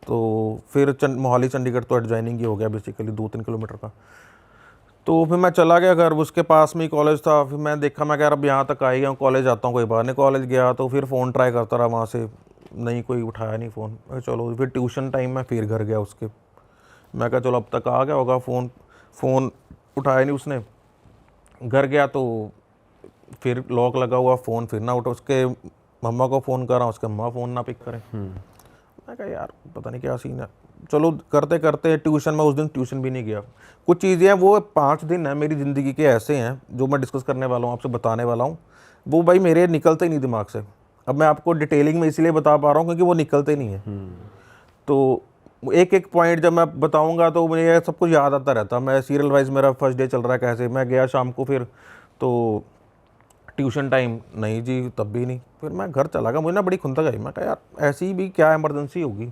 तो फिर मोहाली चंडीगढ़ तो एडजॉइनिंग ही हो गया बेसिकली 2-3 किलोमीटर का। तो फिर मैं चला गया घर, उसके पास में ही कॉलेज था। फिर मैं देखा, मैं कह रहा अब यहाँ तक आ ही गया हूँ, कॉलेज आता हूँ, कोई बात नहीं। कॉलेज गया तो फिर फ़ोन ट्राई करता रहा वहाँ से, नहीं कोई उठाया नहीं फ़ोन। मैं चलो फिर ट्यूशन टाइम में फिर घर गया उसके, मैं कहा चलो अब तक आ गया होगा, फ़ोन उठाया नहीं उसने। घर गया तो फिर लॉक लगा हुआ, फ़ोन फिर ना उठा, उसके मम्मा को फ़ोन कर रहा हूँ, उसके मम्मा फ़ोन ना पिक करें। मैं कहा यार पता नहीं क्या सीन है। चलो करते करते ट्यूशन में, उस दिन ट्यूशन भी नहीं गया। कुछ चीज़ें हैं, वो 5 दिन है मेरी ज़िंदगी के ऐसे हैं जो मैं डिस्कस करने वाला हूँ, आपसे बताने वाला हूँ, वो भाई मेरे निकलते ही नहीं दिमाग से। अब मैं आपको डिटेलिंग में इसलिए बता पा रहा हूँ क्योंकि वो निकलते नहीं है। तो एक एक पॉइंट जब मैं बताऊँगा तो मुझे सब कुछ याद आता रहता। मैं सीरियल वाइज, मेरा फर्स्ट डे चल रहा है कैसे, मैं गया शाम को, फिर तो ट्यूशन टाइम नहीं जी, तब भी नहीं। फिर मैं घर चला गया, मुझे ना बड़ी खुंदक आई। मैं कहा यार ऐसी भी क्या इमरजेंसी होगी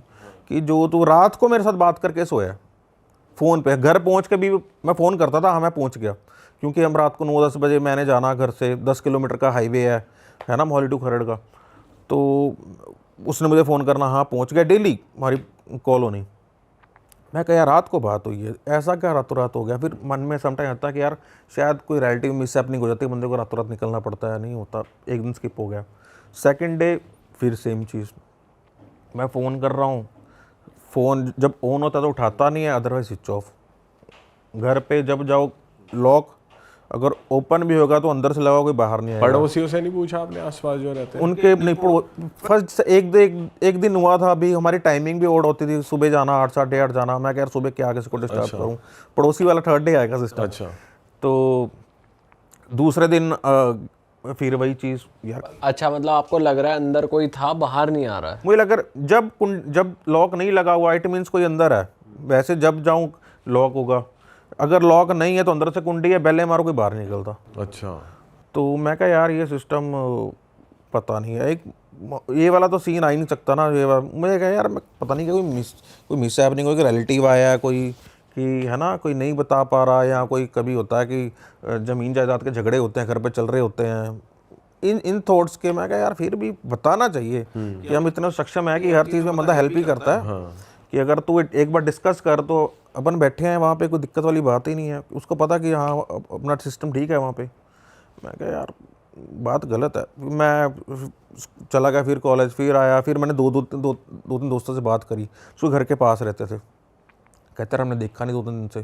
कि जो तू रात को मेरे साथ बात करके सोया फ़ोन पे। घर पहुंच के भी मैं फ़ोन करता था, हाँ मैं पहुंच गया, क्योंकि हम रात को 9-10 बजे मैंने जाना घर से, 10 किलोमीटर का हाईवे है ना, मोहाली टू खरड़ का। तो उसने मुझे फ़ोन करना, हाँ पहुँच गया, डेली हमारी कॉल होनी। मैं कहा यार रात को बात हुई है, ऐसा क्या रातों रात हो गया। फिर मन में समटाइम आता है कि यार शायद कोई रिलेटिव मिस हैपनिंग हो जाती है, बंदे को रातों रात निकलना पड़ता है, नहीं होता, एक दिन स्किप हो गया। सेकंड डे फिर सेम चीज़, मैं फ़ोन कर रहा हूँ, फ़ोन जब ऑन होता है तो उठाता नहीं है, अदरवाइज स्विच ऑफ। घर पे जब जाओ लॉक, अगर ओपन भी होगा तो अंदर से लगा, कोई बाहर नहीं आएगा। पड़ोसियों से नहीं पूछा आपने आसपास जो रहते हैं? उनके नहीं फर्स्ट एक दिन हुआ था, अभी हमारी टाइमिंग भी ओड होती थी, सुबह जाना 8 साढ़े 8 जाना। मैं कह यार सुबह क्या किसी को डिस्टर्ब अच्छा करूं, पड़ोसी वाला थर्ड डे आएगा सिस्टम। अच्छा। तो दूसरे दिन फिर वही चीज़ यार। अच्छा, मतलब आपको लग रहा है अंदर कोई था, बाहर नहीं आ रहा है। मुझे लगा जब लॉक नहीं लगा हुआ इट मीन्स कोई अंदर है। वैसे जब जाऊं लॉक होगा, अगर लॉक नहीं है तो अंदर से कुंडी है, बेले मारो कोई बाहर नहीं निकलता। अच्छा। तो मैं कहा यार ये सिस्टम पता नहीं है, एक ये वाला तो सीन आ ही नहीं सकता ना। ये मुझे कहा यार मैं पता नहीं कि कोई मिस हैपनिंग, कोई रिलेटिव आया है कोई, कि है ना कोई नहीं बता पा रहा, या कोई कभी होता है कि ज़मीन जायदाद के झगड़े होते हैं, घर पे चल रहे होते हैं, इन थॉट्स के। मैं कहा यार फिर भी बताना चाहिए कि हम इतना सक्षम है कि हर चीज़ में बंदा हेल्प ही करता है। कि अगर तू एक बार डिस्कस कर तो अपन बैठे हैं वहाँ पे, कोई दिक्कत वाली बात ही नहीं है, उसको पता कि हाँ अपना सिस्टम ठीक है वहाँ पे। मैं कहा यार बात गलत है। मैं चला गया फिर कॉलेज, फिर आया, फिर मैंने दो तीन दोस्तों से बात करी, उसको घर के पास रहते थे। कहते रहे हमने देखा नहीं 2-3 दिन से,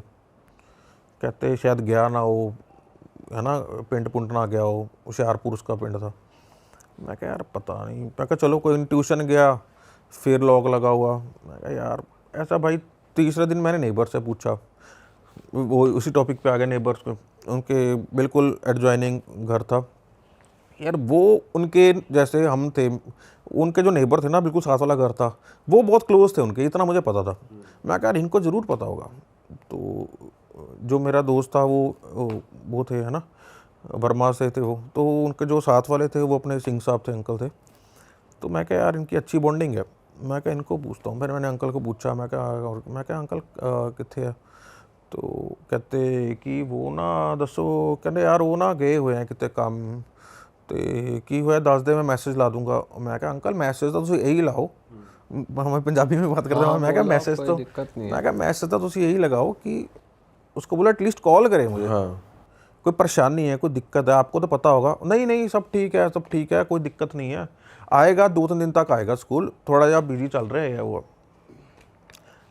कहते शायद गया ना हो, है ना, पिंड पुंड ना गया हो, होशियारपुर उसका पिंड था। मैं कहा यार पता नहीं। मैं कहा चलो कोई नहीं, ट्यूशन गया, फिर लॉक लगा हुआ। मैं कहा यार ऐसा भाई। तीसरे दिन मैंने नेबर से पूछा, वो उसी टॉपिक पे आ गए नेबर्स पे, उनके बिल्कुल एडजॉइनिंग घर था यार। वो उनके जैसे हम थे, उनके जो नेबर थे ना, बिल्कुल साथ वाला घर था, वो बहुत क्लोज थे उनके, इतना मुझे पता था। मैं कहा इनको ज़रूर पता होगा। तो जो मेरा दोस्त था वो थे, है ना, वर्मा से थे वो, तो उनके जो साथ वाले थे वो अपने सिंह साहब थे, अंकल थे। तो मैं कहा यार इनकी अच्छी बॉन्डिंग है, मैं कहा इनको पूछता हूँ। फिर मैंने अंकल को पूछा, मैं कहा अंकल कितने है। तो कहते कि वो ना दसो, कहते यार वो ना गए हुए हैं कितने काम ਤੇ ਕੀ ਹੋਇਆ ਦੱਸ ਦੇ, मैं मैसेज ला दूंगा। मैं कहा अंकल मैसेज तो ਤੁਸੀਂ यही लाओ, हमें पंजाबी में बात करते हैं। मैं कहा मैसेज तो, मैं कहा मैसेज तो ਤੁਸੀਂ यही लगाओ कि उसको बोला एटलीस्ट कॉल करे मुझे। हाँ। कोई परेशानी है, कोई दिक्कत है, आपको तो पता होगा। नहीं नहीं सब ठीक है, सब ठीक है, कोई दिक्कत नहीं है, आएगा 2-3 दिन तक आएगा स्कूल, थोड़ा जहाँ बिजी चल रहे हैं वो।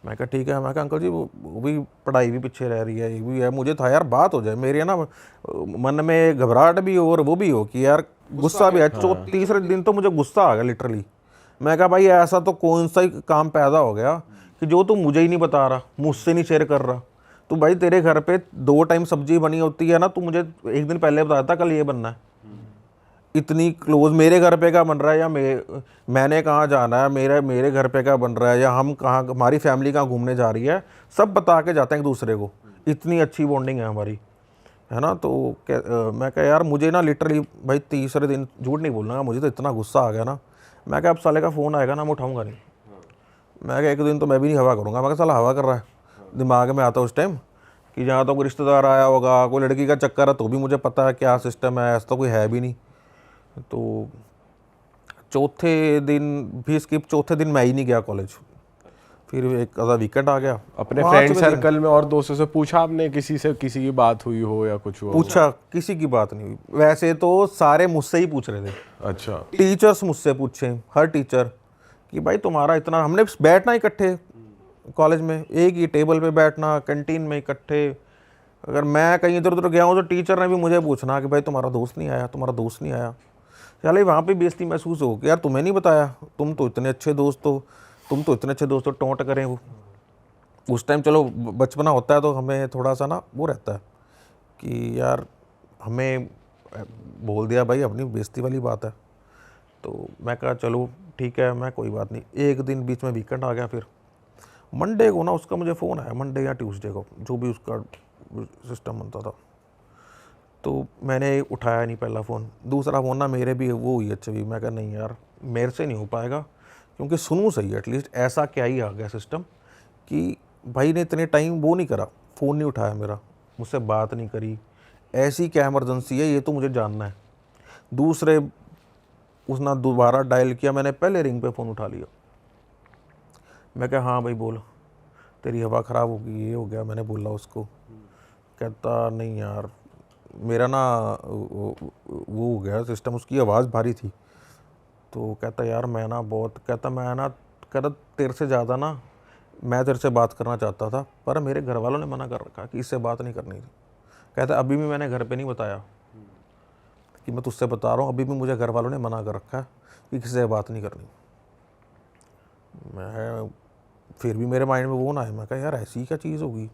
मैं कहा ठीक है। मैं कहा अंकल जी वो भी पढ़ाई भी पीछे रह रही है, ये भी है। मुझे था यार बात हो जाए, मेरे ना मन में घबराहट भी हो और वो भी हो कि यार गुस्सा भी है। तीसरे दिन तो मुझे गुस्सा आ गया लिटरली। मैं कहा भाई ऐसा तो कौन सा ही काम पैदा हो गया कि जो तू मुझे ही नहीं बता रहा, मुझसे नहीं शेयर कर रहा। तो भाई तेरे घर पे 2 टाइम सब्जी बनी होती है ना, तू मुझे एक दिन पहले बताया था कल ये बनना है। इतनी क्लोज, मेरे घर पे क्या बन रहा है, या मैंने कहाँ जाना है, मेरे घर पे क्या बन रहा है, या हम कहाँ, हमारी फैमिली कहाँ घूमने जा रही है, सब बता के जाते हैं एक दूसरे को। इतनी अच्छी बॉन्डिंग है हमारी, है ना। तो मैं कहा यार मुझे ना लिटरली भाई तीसरे दिन, झूठ नहीं बोलूँगा, मुझे तो इतना गुस्सा आ गया ना। मैं कहा अब साले का फ़ोन आएगा ना मैं उठाऊँगा नहीं। मैं कहा एक दिन तो मैं भी नहीं हवा करूँगा। मैं कहा साला हवा कर रहा है, दिमाग में आता उस टाइम कि जहाँ तो कोई रिश्तेदार आया होगा, कोई लड़की का चक्कर है, तो भी मुझे पता है क्या सिस्टम है, ऐसा तो कोई है भी नहीं। तो चौथे दिन भी स्किप, चौथे दिन मैं ही नहीं गया कॉलेज। फिर एक आधा वीकेंड आ गया। अपने 5 फ्रेंड बजे सर्कल में और दोस्तों से पूछा आपने, किसी से किसी की बात हुई हो या कुछ हुआ हो? पूछा, किसी की बात नहीं हुई। वैसे तो सारे मुझसे ही पूछ रहे थे, अच्छा। टीचर्स मुझसे पूछे, हर टीचर कि भाई तुम्हारा इतना, हमने बैठना इकट्ठे कॉलेज में, एक ही टेबल पे बैठना, कैंटीन में इकट्ठे। अगर मैं कहीं इधर उधर गया हूँ तो टीचर ने भी मुझे पूछना कि भाई तुम्हारा दोस्त नहीं आया, तुम्हारा दोस्त नहीं आया। चले वहाँ पे बेइज्जती महसूस हो कि यार तुम्हें नहीं बताया, तुम तो इतने अच्छे दोस्त हो, तुम तो इतने अच्छे दोस्त हो, टोंट करें वो। उस टाइम चलो बचपना होता है तो हमें थोड़ा सा ना वो रहता है कि यार हमें बोल दिया भाई, अपनी बेइज्जती वाली बात है। तो मैं कहा चलो ठीक है, मैं कोई बात नहीं। एक दिन बीच में वीकेंड आ गया, फिर मंडे को ना उसका मुझे फ़ोन आया, मंडे या ट्यूसडे को, जो भी उसका सिस्टम बनता था। तो मैंने उठाया नहीं पहला फ़ोन, दूसरा फ़ोन ना मेरे भी वो हुई अच्छी भी। मैं कहा नहीं यार मेरे से नहीं हो पाएगा, क्योंकि सुनूँ सही एटलीस्ट, ऐसा क्या ही आ गया सिस्टम कि भाई ने इतने टाइम वो नहीं करा, फ़ोन नहीं उठाया मेरा, मुझसे बात नहीं करी, ऐसी क्या इमरजेंसी है ये तो मुझे जानना है। दूसरे उसने दोबारा डायल किया, मैंने पहले रिंग पे फ़ोन उठा लिया। मैं कहा हाँ भाई बोल, तेरी हवा ख़राब होगी, ये हो गया, मैंने बोला उसको। कहता नहीं यार मेरा ना वो हो गया सिस्टम, उसकी आवाज़ भारी थी। तो कहता यार मैं ना बहुत, कहता तेरे से ज़्यादा ना मैं तेरे से बात करना चाहता था, पर मेरे घर वालों ने मना कर रखा कि इससे बात नहीं करनी थी। कहता अभी भी मैंने घर पे नहीं बताया कि मैं तुझसे बता रहा हूँ, अभी भी मुझे घर वालों ने मना कर रखा है कि किसी से बात नहीं करनी। मैं फिर भी मेरे माइंड में वो ना है, मैं कहा यार ऐसी क्या चीज़ होगी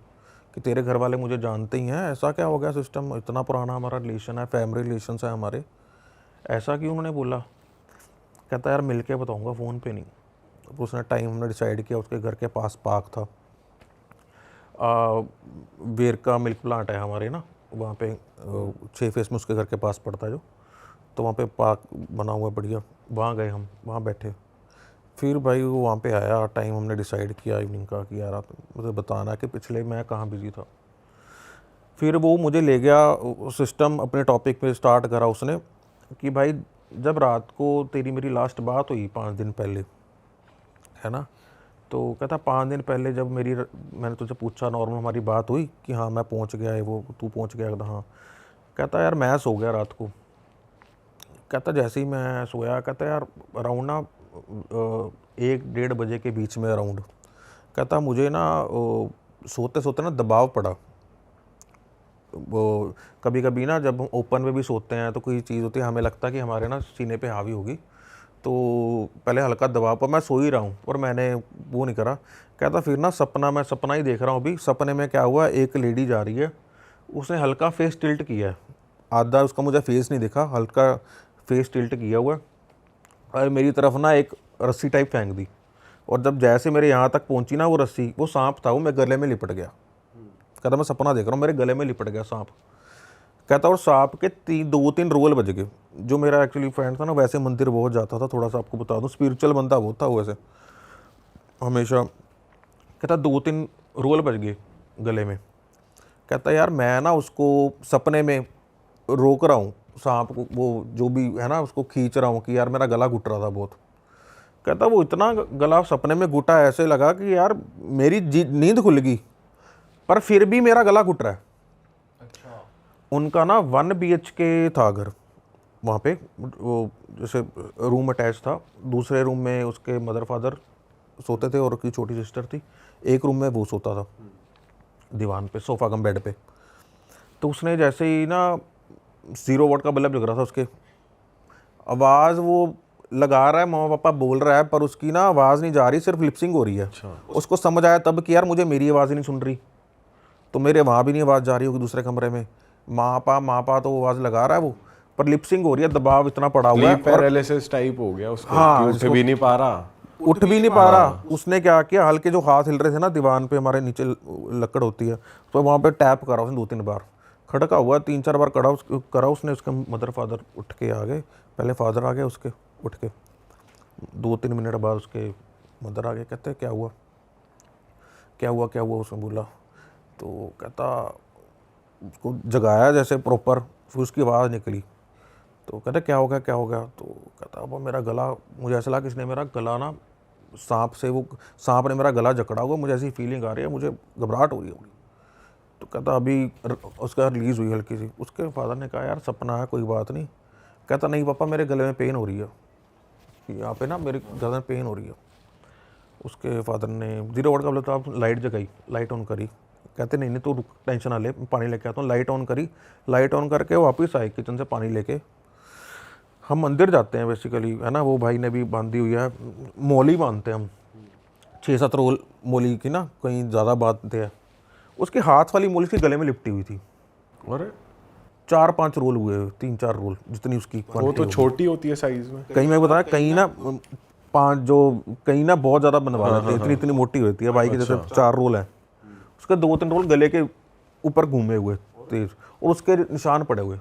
कि तेरे घर वाले मुझे जानते ही हैं, ऐसा क्या हो गया सिस्टम, इतना पुराना हमारा रिलेशन है, फैमिली रिलेशंस है हमारे, ऐसा क्यों उन्होंने बोला। कहता यार मिल के बताऊँगा, फ़ोन पे नहीं। तो उसने टाइम हमने डिसाइड किया, उसके घर के पास पार्क था, वेर का मिल्क प्लांट है हमारे ना वहाँ पे, 6 फेस में उसके घर के पास पड़ता है जो, तो वहाँ पे पार्क बना हुआ है बढ़िया, वहाँ गए हम, वहाँ बैठे। फिर भाई वो वहाँ पे आया, टाइम हमने डिसाइड किया इवनिंग का कि यार आप मुझे बताना कि पिछले मैं कहाँ बिजी था। फिर वो मुझे ले गया सिस्टम, अपने टॉपिक पे स्टार्ट करा उसने कि भाई जब रात को तेरी मेरी लास्ट बात हुई 5 दिन पहले, है ना, तो कहता 5 दिन पहले जब मैंने तुझे पूछा, नॉर्मल हमारी बात हुई कि हाँ मैं पहुँच गया है, वो तू पहुँच गया था, हाँ। कहता यार मैं सो गया रात को। कहता जैसे ही मैं सोया, कहता यार अराउंड ना 1-1:30 बजे के बीच में अराउंड, कहता मुझे ना सोते सोते ना दबाव पड़ा। वो कभी कभी ना जब हम ओपन में भी सोते हैं तो कोई चीज़ होती है, हमें लगता है कि हमारे ना सीने पे हावी होगी, तो पहले हल्का दबाव, पर मैं सो ही रहा हूँ और मैंने वो नहीं करा। कहता फिर ना मैं सपना ही देख रहा हूँ अभी, सपने में क्या हुआ, एक लेडी जा रही है, उसने हल्का फेस टिल्ट किया है, आधा उसका मुझे फेस नहीं दिखा, हल्का फेस टिल्ट किया हुआ है, और मेरी तरफ ना एक रस्सी टाइप फेंक दी, और जब जैसे मेरे यहाँ तक पहुँची ना वो रस्सी, वो सांप था, वो मेरे गले में लिपट गया। कहता मैं सपना देख रहा हूँ, मेरे गले में लिपट गया सांप। कहता और सांप के 2-3 रोल बज गए। जो मेरा एक्चुअली फ्रेंड था ना, वैसे मंदिर बहुत जाता था, थोड़ा सा आपको बता दूँ, स्पिरिचुअल बंदा बहुत था वैसे हमेशा। कहता 2-3 रोल बज गए गले में। कहता यार मैं ना उसको सपने में रोक रहा हूँ, सांप को, वो जो भी है ना, उसको खींच रहा हूँ कि यार मेरा गला घुट रहा था बहुत। कहता वो इतना गला सपने में घुटा, ऐसे लगा कि यार मेरी नींद खुल गई, पर फिर भी मेरा गला घुट रहा है। उनका ना 1 BHK था घर वहाँ पे, वो जैसे रूम अटैच था, दूसरे रूम में उसके मदर फादर सोते थे और उसकी छोटी सिस्टर थी, एक रूम में वो सोता था दीवान पे, सोफा कम बेड पे। तो उसने जैसे ही ना 0 वाट का बल्ब जग रहा था, उसके आवाज़ वो लगा रहा है, मम्मा पापा बोल रहा है, पर उसकी ना आवाज़ नहीं जा रही, सिर्फ लिपसिंग हो रही है। उसको समझ आया तब कि यार मुझे मेरी आवाज़ ही नहीं सुन रही, तो मेरे वहाँ भी नहीं आवाज़ जा रही होगी दूसरे कमरे में, माँ पा तो आवाज़ लगा रहा है वो, पर लिपसिंग हो रही है, दबाव इतना पड़ा हुआ है, पैरालिसिस टाइप हो गया उसको, हाँ, कि उठ भी नहीं पा रहा। उठ भी नहीं पा रहा। उसने क्या किया, हल्के जो हाथ हिल रहे थे ना दीवान पे, हमारे नीचे लकड़ होती है, तो वहाँ पे टैप करा उसने 2-3 बार, खड़का हुआ 3-4 बार करा उसने। उसके मदर फादर उठ के आ गए, पहले फादर आ गए उसके उठ के, 2-3 मिनट बाद उसके मदर आ गए। कहते क्या हुआ क्या हुआ क्या हुआ, उसने बोला। तो कहता उसको जगाया जैसे प्रॉपर, फिर उसकी आवाज़ निकली, तो कहता क्या हो गया क्या हो गया। तो कहता अब मेरा गला, मुझे ऐसा लगा किसने मेरा गला ना सांप ने मेरा गला जकड़ा हुआ, मुझे ऐसी फीलिंग आ रही है, मुझे घबराहट हो रही है। तो कहता अभी उसका रिलीज़ हुई हल्की सी। उसके फादर ने कहा यार सपना है, कोई बात नहीं। कहता नहीं पापा, मेरे गले में पेन हो रही है, यहाँ पे ना मेरे गले में पेन हो रही है। उसके फादर ने 0 वोल्ट का बोला, तो आप लाइट जगाई, लाइट ऑन करी। कहते नहीं तो रुक, टेंशन ना ले, पानी लेके आता हूँ। लाइट ऑन करी, लाइट ऑन करके वापस आए किचन से पानी लेके। हम मंदिर जाते हैं बेसिकली, है ना, वो भाई ने भी बांधी हुई है, मोली बांधते हैं हम, 6-7 रोल मोली की ना, कहीं ज़्यादा बांधते हैं। उसके हाथ वाली मोली उसके गले में लिपटी हुई थी। अरे 4-5 रोल हुए, 3-4 रोल, जितनी उसकी वो quantity तो होगी। छोटी होती है साइज में। कहीं मैं बताया, कहीं ना 5 जो, कहीं ना बहुत ज़्यादा बनवा देते हैं, इतनी इतनी मोटी होती है भाई की, जैसे 4 रोल है, उसके 2-3 रोल गले के ऊपर घूमे हुए तेज, और उसके निशान पड़े हुए।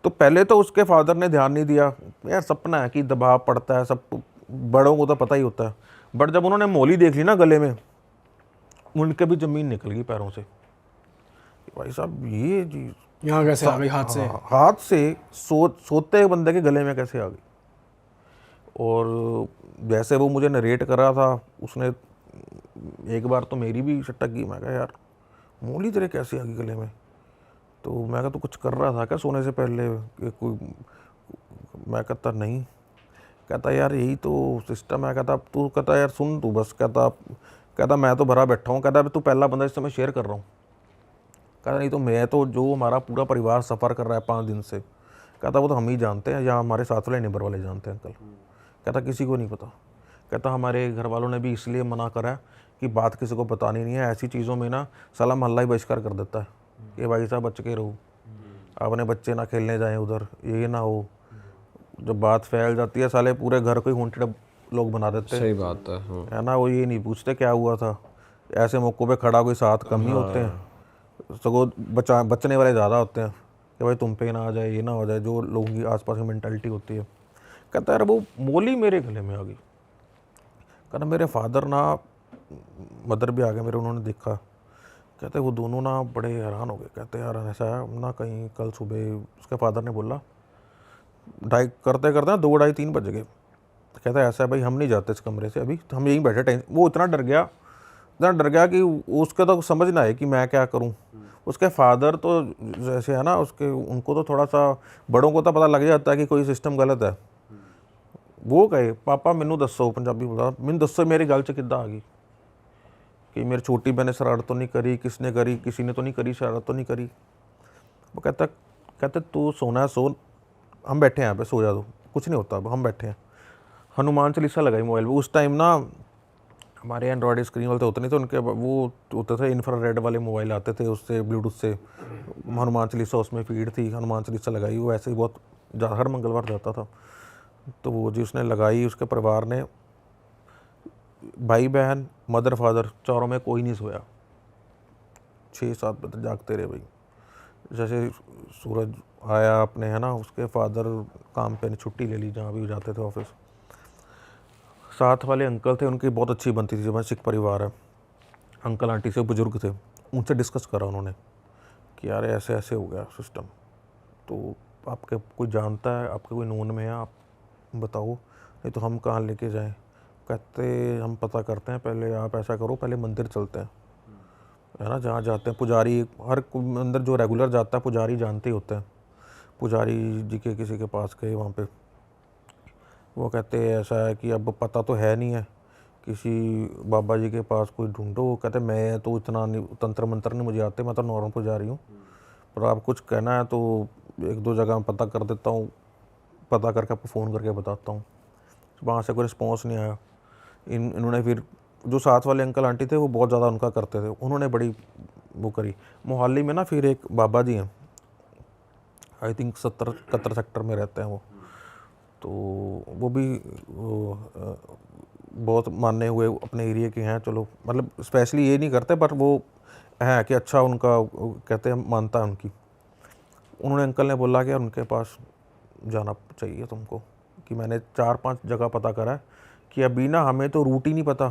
तो पहले तो उसके फादर ने ध्यान नहीं दिया, यार सपना है कि दबाव पड़ता है, सब बड़ों को तो पता ही होता है। बट जब उन्होंने मोली देख ली ना गले में, उनके भी ज़मीन निकल गई पैरों से। भाई साहब ये जी यहाँ कैसे आ गई हाथ से? हाथ से सोते हुए बंदे के गले में कैसे आ गई। और जैसे वो मुझे नरेट कर रहा था, उसने एक बार तो मेरी भी शटक की। मैं कहा यार मोली तेरे कैसे आ गई गले में? तो मैं कहा तू कुछ कर रहा था क्या सोने से पहले कि कोई? मैं कहता नहीं। कहता यार यही तो सिस्टम है। कहता तू, कहता यार सुन तू बस। कहता मैं तो भरा बैठा हूँ। कहता तू पहला बंदा जिससे मैं शेयर कर रहा हूँ। कहता नहीं तो मैं तो, जो हमारा पूरा परिवार सफ़र कर रहा है 5 दिन से, कहता वो तो हम ही जानते हैं, या हमारे साथ वाले नेबर वाले जानते हैं अंकल। कहता किसी को नहीं पता। कहता हमारे घर वालों ने भी इसलिए मना करा है कि बात किसी को बतानी नहीं है, ऐसी चीज़ों में ना साला मोहल्ला ही बहिष्कार कर देता है कि भाई साहब बच के रहो, अपने बच्चे ना खेलने जाएं उधर, ये ना हो। जब बात फैल जाती है साले पूरे घर को ही हॉन्टेड लोग बना देते हैं। सही बात है। है ना, वो ये नहीं पूछते क्या हुआ था। ऐसे मौक़ों पे खड़ा कोई साथ कम ही होते हैं, सगों बचने वाले ज़्यादा होते हैं कि भाई तुम पे ना आ जाए, ये ना हो जाए, जो लोगों की आसपास की मेंटालिटी होती है। कहता है वो मोली मेरे गले में आ गई। कहता मेरे फादर ना, मदर भी आ गए मेरे, उन्होंने देखा। कहते वो दोनों ना बड़े हैरान हो गए। कहते यार ऐसा है ना, कहीं कल सुबह उसके फादर ने बोला, ढाई करते करते ना 2-2:30-3 बज गए। कहता है ऐसा है भाई, हम नहीं जाते इस कमरे से अभी, तो हम यहीं बैठे। वो इतना डर गया कि उसके तो समझ ना आए कि मैं क्या करूं। उसके फादर तो जैसे है ना, उनको तो थोड़ा सा, बड़ों को तो पता लग जाता है कि कोई सिस्टम गलत है। वो कहे पापा मैनू दसो, पंजाबी बोला, मैनू दसो मेरी गल च किद्दां आ गई, कि मेरी छोटी बहन ने शरारत तो नहीं करी, किसने करी, किसी ने तो नहीं करी, शरारत तो नहीं करी। वो कहते तू सोना है सो, हम बैठे हैं यहाँ पे, सो जा दो, कुछ नहीं होता, हम बैठे हैं। हनुमान चालीसा लगाई मोबाइल पे। उस टाइम ना हमारे एंड्रॉयड स्क्रीन वाले तो होते नहीं थे, उनके वो होते थे इंफ्रारेड वाले मोबाइल आते थे, उससे ब्लूटूथ से हनुमान चालीसा उसमें फीड थी। हनुमान चालीसा लगाई, वो ऐसे ही बहुत हर मंगलवार जाता था। तो वो जी उसने लगाई, उसके परिवार ने, भाई बहन मदर फादर चारों में कोई नहीं सोया, 6-7 बजे जागते रहे भाई। जैसे सूरज आया अपने, है ना, उसके फादर काम पे ने छुट्टी ले ली, जहाँ भी जाते थे ऑफिस। साथ वाले अंकल थे, उनकी बहुत अच्छी बनती थी, जो सिख परिवार है, अंकल आंटी से बुजुर्ग थे, उनसे डिस्कस करा उन्होंने कि यार ऐसे ऐसे हो गया सिस्टम, तो आपके कोई जानता है, आपके कोई नोन में है, आप बताओ, नहीं तो हम कहाँ लेके जाएं। कहते हम पता करते हैं, पहले आप ऐसा करो, पहले मंदिर चलते हैं, है ना, जहाँ जाते हैं पुजारी, हर अंदर जो रेगुलर जाता है पुजारी जानते ही होते हैं। पुजारी जी के किसी के पास गए वहाँ पे, वो कहते हैं ऐसा है कि अब पता तो है नहीं है, किसी बाबा जी के पास कोई ढूंढो। कहते मैं तो इतना नहीं, तंत्र मंत्र नहीं मुझे आते, मैं तो नॉर्मल पुजारी हूँ, पर आप कुछ कहना है तो 1-2 जगह पता कर देता हूँ, पता करके आपको फ़ोन करके बताता हूँ। वहाँ से कोई रिस्पॉन्स नहीं आया। इन्होंने फिर, जो साथ वाले अंकल आंटी थे वो बहुत ज़्यादा उनका करते थे, उन्होंने बड़ी वो करी। मोहाली में ना फिर एक बाबा जी हैं, आई थिंक 70-71 सेक्टर में रहते हैं वो, तो वो भी बहुत माने हुए अपने एरिया के हैं। चलो मतलब स्पेशली ये नहीं करते, पर वो है कि अच्छा उनका कहते हैं मानता है उनकी। उन्होंने अंकल ने बोला कि यार उनके पास जाना चाहिए तुमको, कि मैंने 4-5 जगह पता करा है कि अभी ना हमें तो रूट ही नहीं पता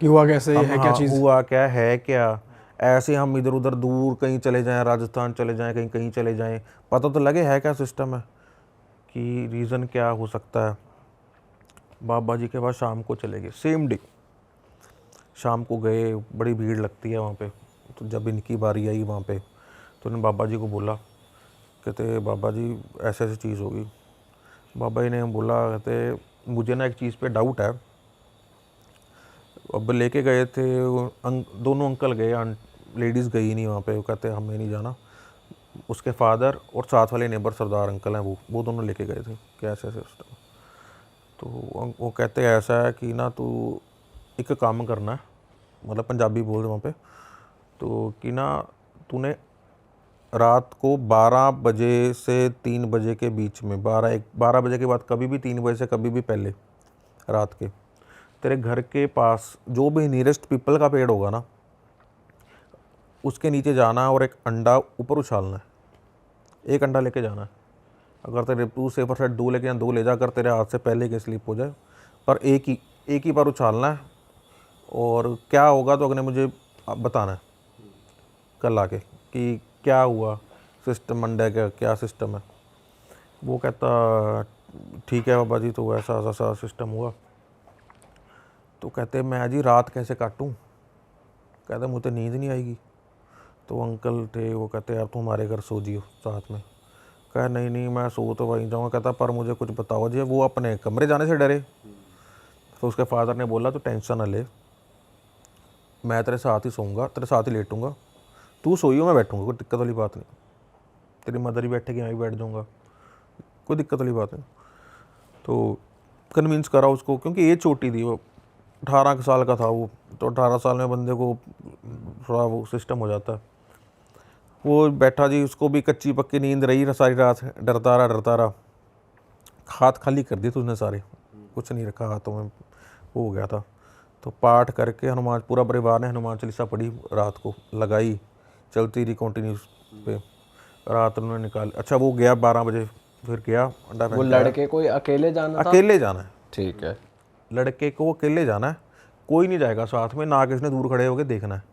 कि हुआ कैसे है, क्या चीज़ हुआ क्या है क्या। ऐसे हम इधर उधर दूर कहीं चले जाएं, राजस्थान चले जाएं, कहीं कहीं चले जाएं, पता तो लगे है क्या सिस्टम है, कि रीज़न क्या हो सकता है। बाबा जी के पास शाम को चले गए, सेम डे शाम को गए। बड़ी भीड़ लगती है वहाँ पे, तो जब इनकी बारी आई वहाँ पे तो उन्होंने बाबा जी को बोला, कहते बाबा जी ऐसे ऐसी चीज़ होगी। बाबा जी ने बोला, कहते मुझे ना एक चीज़ पे डाउट है। अब लेके गए थे दोनों अंकल गए, लेडीज़ गई नहीं वहाँ पे। वो कहते हमें नहीं जाना। उसके फादर और साथ वाले नेबर सरदार अंकल हैं, वो दोनों लेके गए थे कि ऐसे ऐसे सिस्टम। तो वो कहते हैं ऐसा है कि ना तू एक काम करना है, मतलब पंजाबी बोल रहे वहाँ पे, तो कि ना तूने रात को 12 बजे से 3 बजे के बीच में, 12 बजे के बाद कभी भी, 3 बजे से कभी भी पहले रात के, तेरे घर के पास जो भी नियरेस्ट पीपल का पेड़ होगा ना, उसके नीचे जाना है और एक अंडा ऊपर उछालना है। एक अंडा लेके जाना है। अगर तेरे तू सेफर साइड 2 लेके जा, 2 ले जाकर तेरे हाथ से पहले के स्लिप हो जाए, पर एक ही बार उछालना है। और क्या होगा तो अगले मुझे बताना है कल आके कि क्या हुआ, सिस्टम मंडे का क्या सिस्टम है। वो कहता ठीक है बाबा जी, तो ऐसा ऐसा सिस्टम हुआ। तो कहते मैं जी रात कैसे काटूं। कहते मुझे नींद नहीं आएगी। तो अंकल थे, वो कहते यार तुम हमारे घर सो जियो साथ में। कहा नहीं नहीं मैं सो तो वहीं जाऊँगा। कहता पर मुझे कुछ बताओ जी। वो अपने कमरे जाने से डरे। तो उसके फादर ने बोला तो टेंशन ना ले, मैं तेरे साथ ही सोऊंगा, तेरे साथ ही लेटूंगा, तू सोइयो मैं बैठूंगा, कोई दिक्कत वाली बात नहीं। तेरी मदर ही बैठेगी, मैं भी बैठ जाऊँगा, कोई दिक्कत वाली बात नहीं। तो कन्विंस करा उसको, क्योंकि एज छोटी थी, वो 18 साल का था वो। तो 18 साल में बंदे को थोड़ा वो सिस्टम हो जाता है। वो बैठा जी, उसको भी कच्ची पक्की नींद रही सारी रात, डरता रहा। हाथ खाली कर दी तो उसने सारे, कुछ नहीं रखा हाथों में, वो हो गया था। तो पाठ करके हनुमान, पूरा परिवार ने हनुमान चालीसा पढ़ी, रात को लगाई, चलती रही कंटिन्यूस पे, रात उन्होंने निकाल। अच्छा वो गया 12 बजे, फिर गया अंडा वो फेंक के आया। लड़के कोई अकेले जाना था? अकेले जाना है, ठीक है। लड़के को अकेले जाना है, कोई नहीं जाएगा साथ में, ना किसने दूर खड़े होकर देखना है।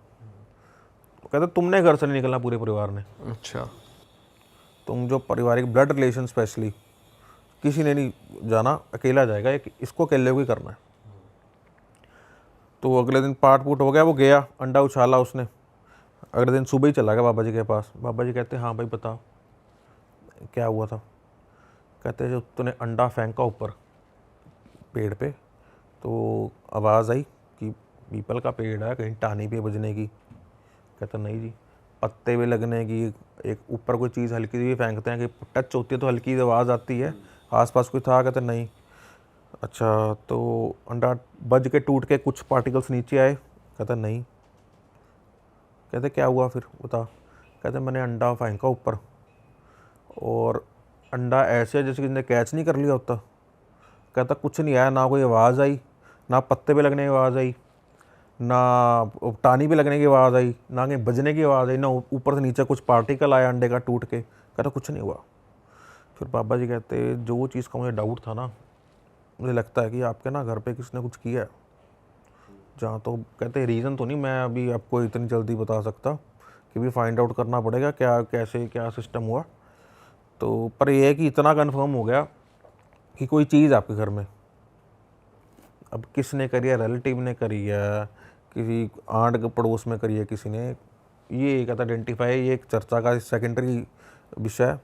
कहते तुमने घर से नहीं निकलना, पूरे परिवार ने। अच्छा। तुम जो पारिवारिक ब्लड रिलेशन स्पेशली किसी ने नहीं जाना, अकेला जाएगा, इसको अकेले को ही करना है। तो अगले दिन पाठ पूट हो गया, वो गया, अंडा उछाला उसने। अगले दिन सुबह ही चला गया बाबा जी के पास। बाबा जी कहते हाँ भाई बताओ क्या हुआ था। कहते जो तूने अंडा फेंका ऊपर पेड़ पे, तो आवाज़ आई कि पीपल का पेड़ है, कहीं टानी पे बजने की। कहता नहीं जी, पत्ते पे लगने की, एक ऊपर कोई चीज़ हल्की सी भी फेंकते हैं कि टच होती है तो हल्की सी आवाज़ आती है, आसपास कोई था। कहते नहीं। अच्छा तो अंडा बज के टूट के कुछ पार्टिकल्स नीचे आए। कहता नहीं। कहते क्या हुआ फिर बता। कहते मैंने अंडा फेंका ऊपर और अंडा ऐसे जैसे किसी ने कैच नहीं कर लिया होता। कहता कुछ नहीं आया, ना कोई आवाज़ आई, ना पत्ते पे लगने की आवाज़ आई, ना टानी पे लगने की आवाज़ आई, ना कहीं बजने की आवाज़ आई, ना ऊपर से नीचे कुछ पार्टिकल आया अंडे का टूट के। कहता कुछ नहीं हुआ। फिर बाबा जी कहते जो चीज़ का मुझे डाउट था ना, मुझे लगता है कि आपके ना घर पे किसने कुछ किया है। जहाँ तो कहते रीज़न तो नहीं मैं अभी आपको इतनी जल्दी बता सकता, कि भी फाइंड आउट करना पड़ेगा क्या कैसे क्या सिस्टम हुआ। तो पर यह है कि इतना कंफर्म हो गया कि कोई चीज़ आपके घर में, अब किसने करी है, रिलेटिव ने करी है, किसी आंट के पड़ोस में करी है किसी ने, ये कहता आइडेंटिफाई, ये एक चर्चा का सेकेंडरी विषय है।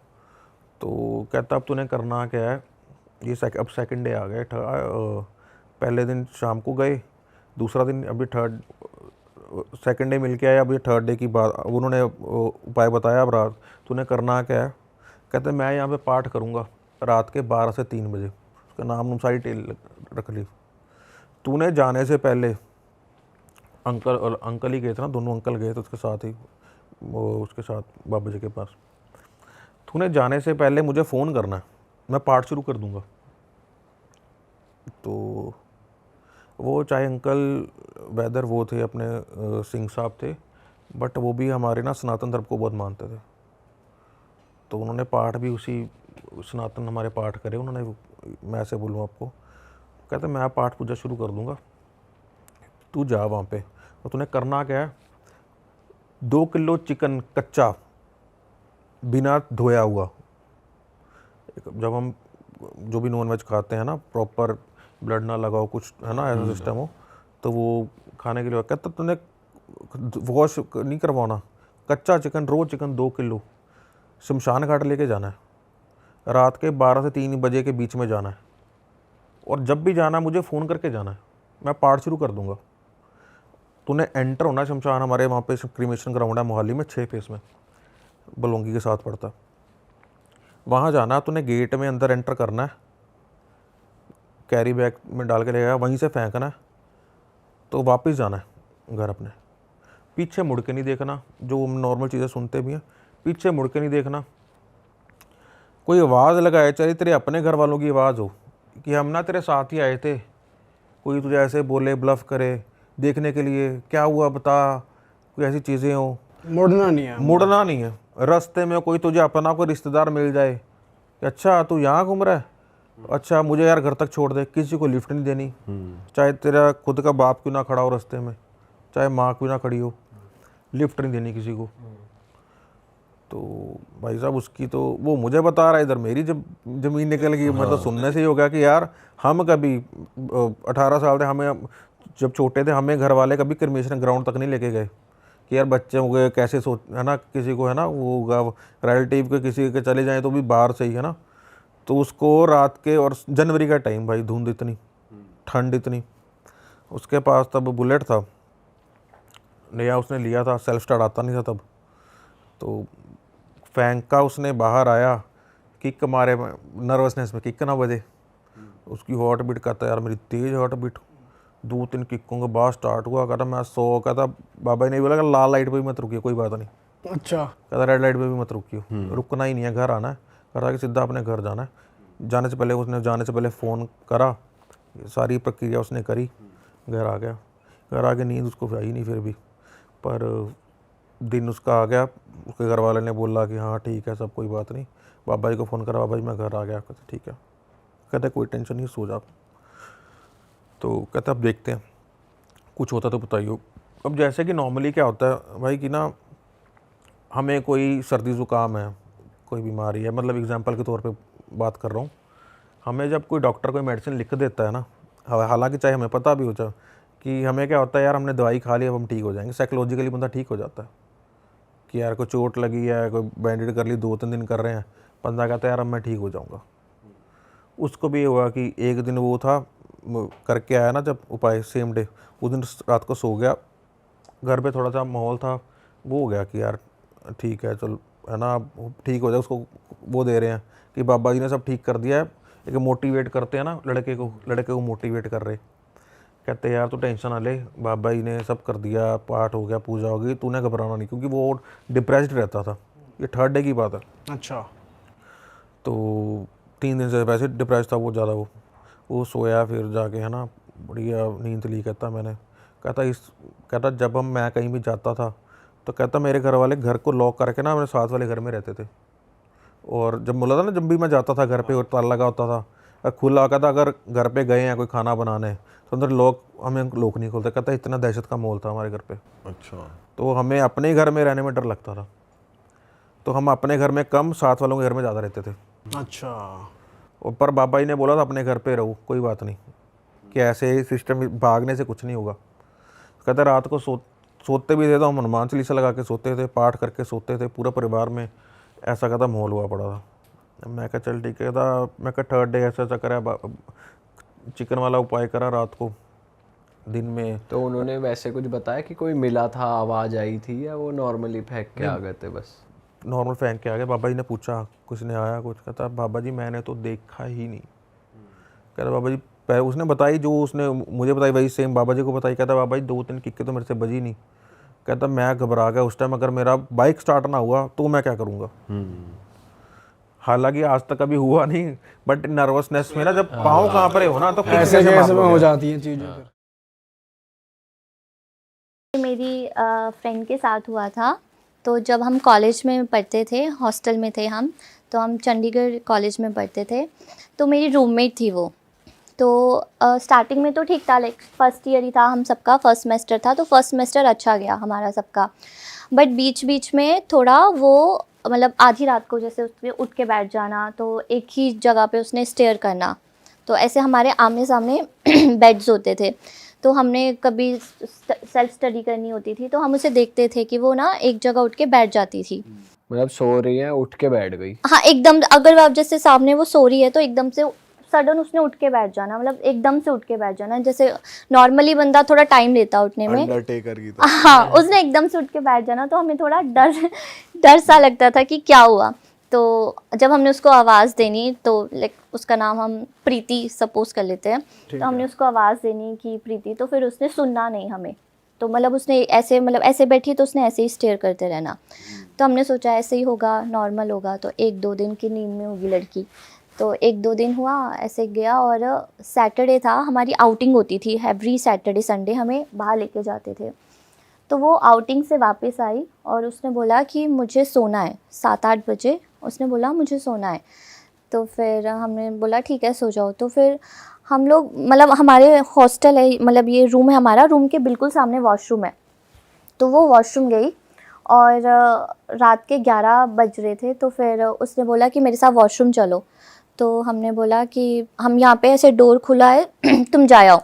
तो कहता अब तूने करना क्या है, ये अब सेकंड डे आ गए, पहले दिन शाम को गए, दूसरा दिन अभी थर्ड, सेकंड डे मिल के आया, अभी थर्ड डे की बात उन्होंने उपाय बताया। अब रात तूने करना क्या है। कहते मैं यहाँ पे पाठ करूँगा रात के 12 से 3 बजे। उसका नाम सारी टेल रख ली। तूने जाने से पहले, अंकल ही गए थे ना, दोनों अंकल गए थे उसके साथ ही, वो उसके साथ बाबा जी के पास। तूने जाने से पहले मुझे फ़ोन करना है, मैं पाठ शुरू कर दूँगा। तो वो चाहे अंकल वेदर वो थे अपने सिंह साहब थे, बट वो भी हमारे ना सनातन धर्म को बहुत मानते थे। तो उन्होंने पाठ भी उसी सनातन हमारे पाठ करे उन्होंने। मैं ऐसे बोलूँ आपको, कहते मैं पाठ पूजा शुरू कर दूँगा, तू जा वहाँ पे। और तूने करना क्या है, 2 किलो चिकन कच्चा बिना धोया हुआ, जब हम जो भी नॉन वेज खाते हैं ना, प्रॉपर ब्लड ना लगाओ कुछ, है ना, ऐसा सिस्टम हो तो वो खाने के लिए कहता तूने वॉश नहीं करवाना, कच्चा चिकन, रो चिकन 2 किलो शमशान घाट लेके जाना है, रात के 12 से 3 बजे के बीच में जाना है, और जब भी जाना है मुझे फ़ोन करके जाना है, मैं पार्ट शुरू कर दूंगा। तूने एंटर होना है शमशान, हमारे वहाँ पे क्रीमेशन ग्राउंड है मोहाली में 6 फेस में, बलौंगी के साथ पड़ता है, वहाँ जाना है, तूने गेट में अंदर एंटर करना है, कैरी बैग में डाल के ले गया, वहीं से फेंकना है, तो वापस जाना है घर अपने, पीछे मुड़ के नहीं देखना, जो हम नॉर्मल चीज़ें सुनते भी हैं, पीछे मुड़ के नहीं देखना। कोई आवाज़ लगाए, चाहे तेरे अपने घर वालों की आवाज़ हो कि हम ना तेरे साथ ही आए थे, कोई तुझे ऐसे बोले, ब्लफ करे देखने के लिए, क्या हुआ बता, कोई ऐसी चीज़ें हो, मुड़ना नहीं है। मुड़ना नहीं है। रास्ते में कोई तुझे अपना कोई रिश्तेदार मिल जाए कि अच्छा तू यहाँ घूम रहा है, अच्छा मुझे यार घर तक छोड़ दे, किसी को लिफ्ट नहीं देनी, चाहे तेरा खुद का बाप क्यों ना खड़ा हो रास्ते में, चाहे माँ क्यों ना खड़ी हो, लिफ्ट नहीं देनी किसी को। तो भाई साहब उसकी तो वो मुझे बता रहा है, इधर मेरी जब ज़मीन निकल गई। मैं तो सुनने से ही हो गया कि यार हम कभी 18 साल थे, हमें जब छोटे थे हमें घर वाले कभी क्रिमेशन ग्राउंड तक नहीं लेके गए कि यार बच्चे हो गए कैसे सोच, है ना, किसी को, है ना, वो होगा रिलेटिव के किसी के चले जाएं तो भी बाहर से ही, है ना, तो उसको रात के, और जनवरी का टाइम भाई, धुंध इतनी, ठंड इतनी, उसके पास तब बुलेट था नया उसने लिया था, सेल्फ स्टार्ट आता नहीं था तब, तो फेंका उसने, बाहर आया, किक मारे, नर्वसनेस में किक ना बजे, उसकी हार्ट बीट कहता यार मेरी तेज़ हार्ट बीट, 2-3 किकों के बाद स्टार्ट हुआ, कहता मैं 100, कहता बाबा ने बोला लाल लाइट पे भी मत रुकियो, कोई बात नहीं, अच्छा। कहता रेड लाइट पे भी मत रुकियो, रुकना ही नहीं है, घर आना है, कहा कि सीधा अपने घर जाना है। जाने से पहले फ़ोन करा, सारी प्रक्रिया उसने करी, घर आ गया। घर आके नींद उसको आई नहीं फिर भी, पर दिन उसका आ गया, उसके घर वाले ने बोला कि हाँ ठीक है सब, कोई बात नहीं, बाबा जी को फ़ोन करा, बाबा जी मैं घर आ गया, कहते ठीक है, कहते कोई टेंशन नहीं, सो जा। तो कहते अब देखते हैं, कुछ होता तो बताइए। अब जैसे कि नॉर्मली क्या होता है भाई कि ना, हमें कोई सर्दी ज़ुकाम है, कोई बीमारी है, मतलब एग्जांपल के तौर पे बात कर रहा हूँ, हमें जब कोई डॉक्टर कोई मेडिसिन लिख देता है ना, हालांकि चाहे हमें पता भी हो जाए कि हमें क्या होता है यार हमने दवाई खा ली अब हम ठीक हो जाएंगे, साइकोलॉजिकली बंदा ठीक हो जाता है कि यार कोई चोट लगी है, कोई बैंडेड कर ली, 2-3 दिन कर रहे हैं, बंदा कहता है यार अब मैं ठीक हो जाऊँगा। उसको भी ये हुआ कि एक दिन वो था, करके आया ना जब उपाय सेम डे, उस दिन रात को सो गया, घर पे थोड़ा सा माहौल था, वो हो गया कि यार ठीक है चल, है ना, ठीक हो जाए। उसको वो दे रहे हैं कि बाबा जी ने सब ठीक कर दिया है, एक मोटिवेट करते हैं ना, लड़के को मोटिवेट कर रहे, कहते यार तू टेंशन ना ले, बाबा जी ने सब कर दिया, पाठ हो गया, पूजा हो गई, तूने घबराना नहीं, क्योंकि वो डिप्रेस्ड रहता था, ये 3rd डे की बात है। अच्छा। तो 3 दिन से वैसे डिप्रेस था वो ज़्यादा, वो सोया, फिर जाके, है ना, बढ़िया नींद ली। कहता जब मैं कहीं भी जाता था तो कहता मेरे घर वाले घर को लॉक करके ना मेरे साथ वाले घर में रहते थे, और जब बोला था ना जब भी मैं जाता था घर पे और ताला लगा होता था, खुला, कहता अगर घर पे गए हैं कोई खाना बनाने तो अंदर हमें लॉक नहीं खोलता, कहता इतना दहशत का माहौल था हमारे घर पे। अच्छा। तो हमें अपने घर में रहने में डर लगता था, तो हम अपने घर में कम, साथ वालों के घर में ज़्यादा रहते थे। अच्छा। और पर बाबा जी ने बोला था अपने घर पे रहो, कोई बात नहीं, कि ऐसे सिस्टम भागने से कुछ नहीं होगा। कहते रात को सोते भी थे तो हम हनुमान चालीसा लगा के सोते थे, पाठ करके सोते थे पूरा परिवार में, ऐसा कहता माहौल हुआ पड़ा था। मैं कहा चल ठीक है था, मैं कहा 3rd डे ऐसा करा, चिकन वाला उपाय करा रात को, दिन में। तो उन्होंने वैसे कुछ बताया कि कोई मिला था, आवाज़ आई थी, या वो नॉर्मली फेंक के आ गए थे बस? नॉर्मल फेंक के आ गए। बाबा जी ने पूछा कुछ ने आया कुछ, कहता बाबा जी मैंने तो देखा ही नहीं। कहता बाबा जी उसने बताई, जो उसने मुझे बताई वही सेम बाबा जी को बताई। कहता बाबा जी 2-3 किक्के तो मेरे से बजी नहीं। कहता मैं घबरा गया उस टाइम, अगर मेरा बाइक स्टार्ट ना हुआ तो मैं क्या करूँगा। हालांकि आज तक कभी हुआ नहीं, बट नर्वसनेस में ना जब पाँव कहाँ पर हो ना, तो ऐसे कैसे में हो जाती हैं चीज़ें फिर। मेरी फ्रेंड के साथ हुआ था। तो जब हम कॉलेज में पढ़ते थे, हॉस्टल में थे हम, तो हम चंडीगढ़ कॉलेज में पढ़ते थे। तो मेरी रूममेट थी वो। तो स्टार्टिंग में तो ठीक था, लाइक फर्स्ट ईयर ही था हम सबका, फर्स्ट सेमेस्टर था, तो फर्स्ट सेमेस्टर अच्छा गया हमारा सबका। बट बीच बीच में थोड़ा वो, मतलब आधी रात को जैसे उसने उठ के बैठ जाना, तो एक ही जगह पे उसने स्टेयर करना, तो ऐसे हमारे आमने सामने बेड्स होते थे, तो हमने कभी सेल्फ स्टडी करनी होती थी तो हम उसे देखते थे कि वो ना एक जगह उठ के बैठ जाती थी। मतलब सो रही है, उठ के बैठ गई। हाँ, एकदम अगर आप जैसे सामने वो सो रही है तो एकदम से सडन उसने उठ के बैठ जाना, मतलब एकदम से उठ के बैठ जाना। जैसे नॉर्मली बंदा थोड़ा टाइम लेता उठने में, अंडरटेकर की तरह। हाँ, उसने एकदम से उठ के बैठ जाना, तो हमें थोड़ा डर सा लगता था कि क्या हुआ। तो जब हमने उसको आवाज़ देनी, तो लाइक उसका नाम हम प्रीति सपोज कर लेते हैं, तो हमने उसको आवाज़ देनी कि प्रीति, तो फिर उसने सुनना नहीं हमें। तो मतलब उसने ऐसे, मतलब ऐसे बैठी तो उसने ऐसे ही स्टेयर करते रहना। तो हमने सोचा ऐसे ही होगा, नॉर्मल होगा, तो 1-2 दिन की नींद में होगी लड़की। तो 1-2 दिन हुआ ऐसे गया, और सैटरडे था, हमारी आउटिंग होती थी एवरी सैटरडे संडे, हमें बाहर लेके जाते थे। तो वो आउटिंग से वापस आई और उसने बोला कि मुझे सोना है, 7-8 बजे उसने बोला मुझे सोना है। तो फिर हमने बोला ठीक है सो जाओ। तो फिर हम लोग, मतलब हमारे हॉस्टल है, मतलब ये रूम है हमारा, रूम के बिल्कुल सामने वॉशरूम है। तो वो वॉशरूम गई और रात के 11 बज रहे थे, तो फिर उसने बोला कि मेरे साथ वॉशरूम चलो। तो हमने बोला कि हम यहाँ पे ऐसे डोर खुला है तुम जा आओ।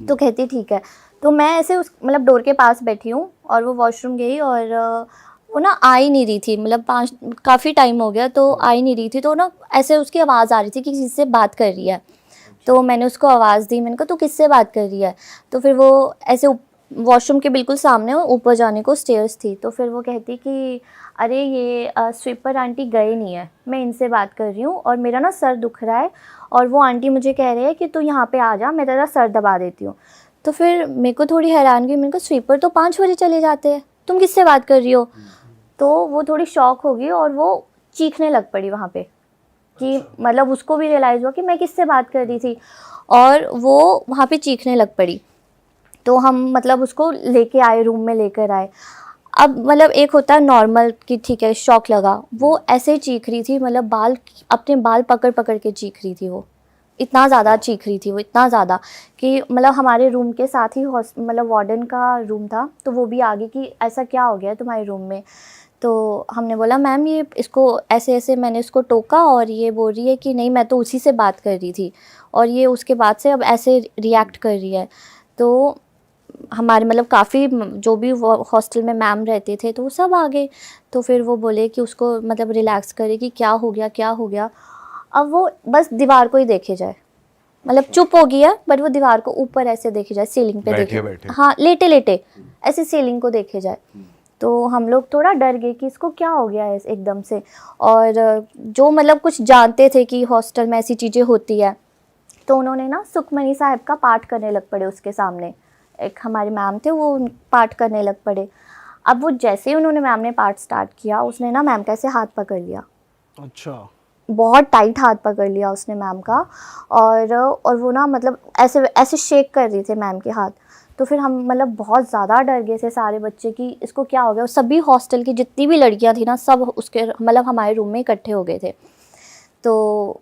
तो कहती ठीक है। तो मैं ऐसे उस मतलब डोर के पास बैठी हूँ और वो वॉशरूम गई, और वो ना आ ही नहीं रही थी, मतलब काफ़ी टाइम हो गया तो आ ही नहीं रही थी। तो ना ऐसे उसकी आवाज़ आ रही थी कि किसी से बात कर रही है। तो मैंने उसको आवाज़ दी, मैंने कहा तू किससे बात कर रही है। तो फिर वो ऐसे वॉशरूम के बिल्कुल सामने ऊपर जाने को स्टेयर्स थी। तो फिर वो कहती कि अरे ये स्वीपर आंटी गए नहीं है, मैं इनसे बात कर रही हूँ और मेरा ना सर दुख रहा है, और वो आंटी मुझे कह रहे हैं कि तू यहाँ पे आ जा, मैं तेरा सर दबा देती हूँ। तो फिर मेरे को थोड़ी हैरानगी, मैंने कहा स्वीपर तो 5 बजे चले जाते हैं, तुम किससे बात कर रही हो। तो वो थोड़ी शॉक हो गई और वो चीखने लग पड़ी वहाँ पे, कि मतलब उसको भी रियलाइज़ हुआ कि मैं किससे बात कर रही थी, और वो वहाँ पे चीखने लग पड़ी। तो हम मतलब उसको लेके आए, रूम में लेकर आए। अब मतलब एक होता है नॉर्मल कि ठीक है शॉक लगा, वो ऐसे ही चीख रही थी, मतलब अपने बाल पकड़ पकड़ के चीख रही थी। वो इतना ज़्यादा चीख रही थी, वो इतना ज़्यादा कि मतलब हमारे रूम के साथ ही मतलब वार्डन का रूम था, तो वो भी आ गई कि ऐसा क्या हो गया है तुम्हारे रूम में। तो हमने बोला मैम ये इसको ऐसे ऐसे मैंने इसको टोका और ये बोल रही है कि नहीं मैं तो उसी से बात कर रही थी, और ये उसके बाद से अब ऐसे रिएक्ट कर रही है। तो हमारे मतलब काफ़ी जो भी हॉस्टल में मैम रहते थे तो वो सब आ गए। तो फिर वो बोले कि उसको मतलब रिलैक्स करे कि क्या हो गया क्या हो गया। अब वो बस दीवार को ही देखे जाए, मतलब चुप हो गया, बट वो दीवार को ऊपर ऐसे देखे जाए, सीलिंग पे देखे, हाँ लेटे लेटे ऐसे सीलिंग को देखे जाए। तो हम लोग थोड़ा डर गए कि इसको क्या हो गया है एकदम से। और जो मतलब कुछ जानते थे कि हॉस्टल में ऐसी चीज़ें होती है, तो उन्होंने ना सुखमनी साहब का पाठ करने लग पड़े उसके सामने। एक हमारे मैम थे वो पाठ करने लग पड़े। अब वो जैसे ही उन्होंने मैम ने पाठ स्टार्ट किया, उसने ना मैम का ऐसे हाथ पकड़ लिया, अच्छा, बहुत टाइट हाथ पकड़ लिया उसने मैम का, और वो ना मतलब ऐसे ऐसे शेक कर रही थे मैम के हाथ। तो फिर हम मतलब बहुत ज़्यादा डर गए थे सारे बच्चे कि इसको क्या हो गया। और सभी हॉस्टल की जितनी भी लड़कियां थी ना, सब उसके मतलब हमारे रूम में इकट्ठे हो गए थे। तो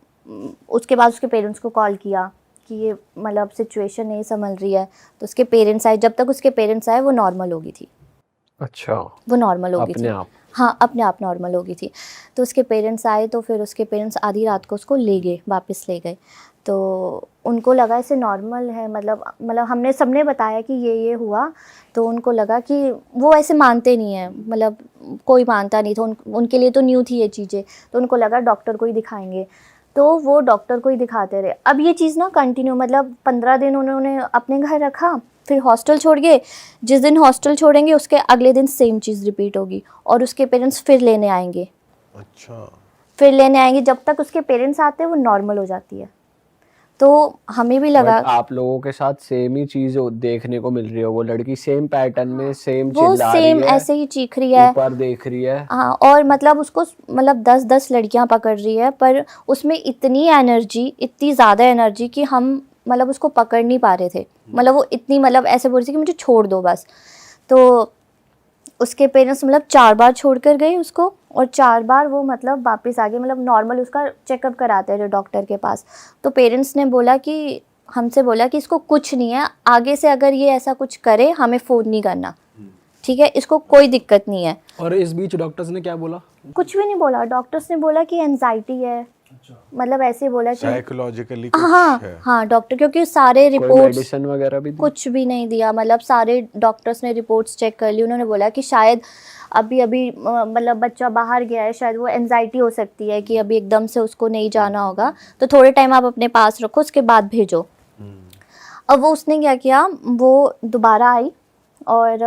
उसके बाद उसके पेरेंट्स को कॉल किया कि ये मतलब सिचुएशन नहीं संभल रही है। तो उसके पेरेंट्स आए, जब तक उसके पेरेंट्स आए वो नॉर्मल हो गई थी। अच्छा, वो नॉर्मल हो गई थी अपने आप? हाँ, अपने आप नॉर्मल हो गई थी। तो उसके पेरेंट्स आए, तो फिर उसके पेरेंट्स आधी रात को उसको ले गए, वापस ले गए। तो उनको लगा इसे नॉर्मल है, मतलब हमने सबने बताया कि ये हुआ। तो उनको लगा कि वो ऐसे मानते नहीं हैं, मतलब कोई मानता नहीं था, उनके लिए तो न्यू थी ये चीज़ें। तो उनको लगा डॉक्टर को ही दिखाएंगे, तो वो डॉक्टर को ही दिखाते रहे। अब ये चीज़ ना कंटिन्यू, मतलब 15 दिन उन्होंने अपने घर रखा, फिर हॉस्टल छोड़ गए। जिस दिन हॉस्टल छोड़ेंगे उसके अगले दिन सेम चीज़ रिपीट होगी, और उसके पेरेंट्स फिर लेने आएंगे। अच्छा, फिर लेने आएंगे, जब तक उसके पेरेंट्स आते हैं वो नॉर्मल हो जाती है। तो हमें भी लगा आप लोगों के साथ सेम ही चीज देखने को मिल रही है, वो लड़की सेम पैटर्न में सेम वो चिल्ला रही सेम है, ऐसे ही चीख रही है, ऊपर देख रही है। हाँ। और मतलब उसको मतलब 10-10 लड़कियां पकड़ रही है, पर उसमें इतनी एनर्जी, इतनी ज़्यादा एनर्जी कि हम मतलब उसको पकड़ नहीं पा रहे थे। मतलब वो इतनी मतलब ऐसे बोल रही थी कि मुझे छोड़ दो बस। तो उसके पेरेंट्स मतलब 4 बार छोड़ कर गए उसको, और 4 बार वो मतलब वापस आ गए, मतलब नॉर्मल उसका चेकअप कराते रहे डॉक्टर के पास। तो पेरेंट्स ने बोला कि हमसे बोला कि इसको कुछ नहीं है, आगे से अगर ये ऐसा कुछ करे हमें फ़ोन नहीं करना, ठीक है, इसको कोई दिक्कत नहीं है। और इस बीच डॉक्टर्स ने क्या बोला? कुछ भी नहीं बोला, डॉक्टर्स ने बोला कि एंजाइटी है, मतलब ऐसे बोला कि साइकोलॉजिकली हाँ कुछ है। हाँ डॉक्टर, क्योंकि सारे कोई रिपोर्ट्स मेडिसिन वगैरह भी दी? कुछ भी नहीं दिया, मतलब सारे डॉक्टर्स ने रिपोर्ट्स चेक कर ली, उन्होंने बोला कि शायद अभी अभी मतलब बच्चा बाहर गया है, शायद वो एनजाइटी हो सकती है कि अभी एकदम से उसको नहीं जाना होगा, तो थोड़े टाइम आप अपने पास रखो, उसके बाद भेजो। अब वो उसने क्या किया, वो दोबारा आई और